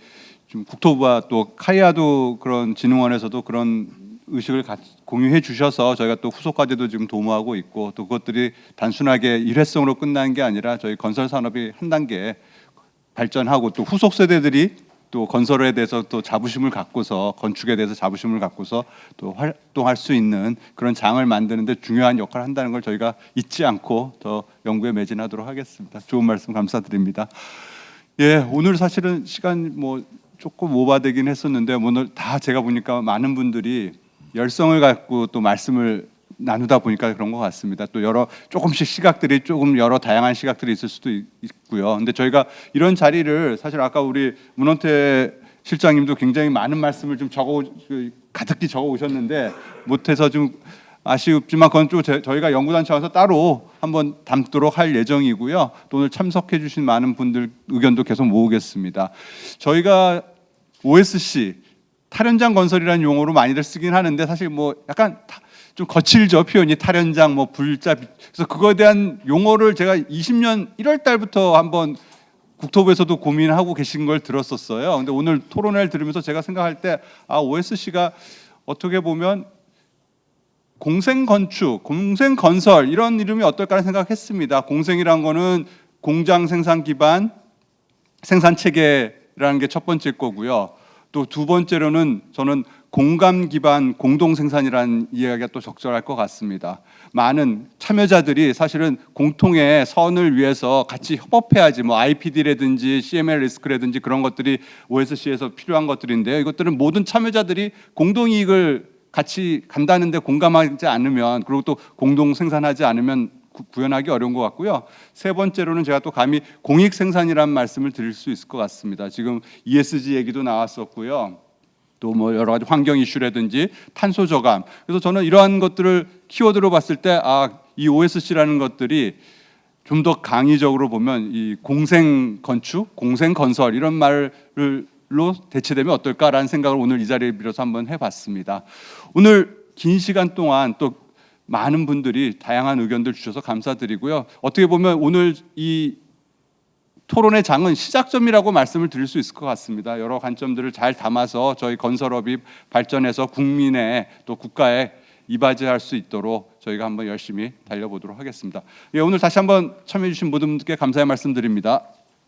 [SPEAKER 2] 좀 국토부와 또 카이아도 그런 진흥원에서도 그런 의식을 공유해 주셔서 저희가 또 후속 과제도 지금 도모하고 있고 또 그것들이 단순하게 일회성으로 끝나는 게 아니라 저희 건설 산업이 한 단계 발전하고 또 후속 세대들이 또 건설에 대해서 또 자부심을 갖고서 건축에 대해서 자부심을 갖고서 또 활동할 수 있는 그런 장을 만드는데 중요한 역할을 한다는 걸 저희가 잊지 않고 더 연구에 매진하도록 하겠습니다. 좋은 말씀 감사드립니다. 예, 오늘 사실은 시간 뭐 조금 오바되긴 했었는데 오늘 다 제가 보니까 많은 분들이 열성을 갖고 또 말씀을 나누다 보니까 그런 것 같습니다. 또 여러 조금씩 시각들이 조금 여러 다양한 시각들이 있을 수도 있고요. 근데 저희가 이런 자리를 사실 아까 우리 문헌태 실장님도 굉장히 많은 말씀을 좀 가득히 적어 오셨는데 못해서 좀 아쉽지만 그건 좀 저희가 연구단 차원에서 따로 한번 담도록 할 예정이고요. 또 오늘 참석해 주신 많은 분들 의견도 계속 모으겠습니다. 저희가 OSC 탈현장 건설이라는 용어로 많이들 쓰긴 하는데 사실 뭐 약간 좀 거칠죠, 표현이. 탈현장 뭐 불자. 그래서 그거에 대한 용어를 제가 20년 1월 달부터 한번 국토부에서도 고민하고 계신 걸 들었었어요. 근데 오늘 토론회를 들으면서 제가 생각할 때 OSC가 어떻게 보면 공생건축, 공생건설 이런 이름이 어떨까 생각했습니다. 공생이란 거는 공장 생산 기반 생산 체계라는 게 첫 번째 거고요. 또 두 번째로는 저는 공감 기반 공동 생산이라는 이야기가 또 적절할 것 같습니다. 많은 참여자들이 사실은 공통의 선을 위해서 같이 협업해야지 뭐 IPD라든지 CML 리스크라든지 그런 것들이 OSC에서 필요한 것들인데요. 이것들은 모든 참여자들이 공동 이익을 같이 간다는데 공감하지 않으면 그리고 또 공동 생산하지 않으면 구현하기 어려운 것 같고요. 세 번째로는 제가 또 감히 공익 생산이라는 말씀을 드릴 수 있을 것 같습니다. 지금 ESG 얘기도 나왔었고요. 또 뭐 여러 가지 환경 이슈라든지 탄소 저감. 그래서 저는 이러한 것들을 키워드로 봤을 때 이 OSC라는 것들이 좀 더 강의적으로 보면 이 공생 건축, 공생 건설 이런 말로 대체되면 어떨까라는 생각을 오늘 이 자리에 빌어서 한번 해봤습니다. 오늘 긴 시간 동안 또 많은 분들이 다양한 의견들 주셔서 감사드리고요. 어떻게 보면 오늘 이 토론의 장은 시작점이라고 말씀을 드릴 수 있을 것 같습니다. 여러 관점들을 잘 담아서 저희 건설업이 발전해서 국민의 또 국가에 이바지할 수 있도록 저희가 한번 열심히 달려보도록 하겠습니다. 예, 오늘 다시 한번 참여해 주신 모든 분들께 감사의 말씀드립니다.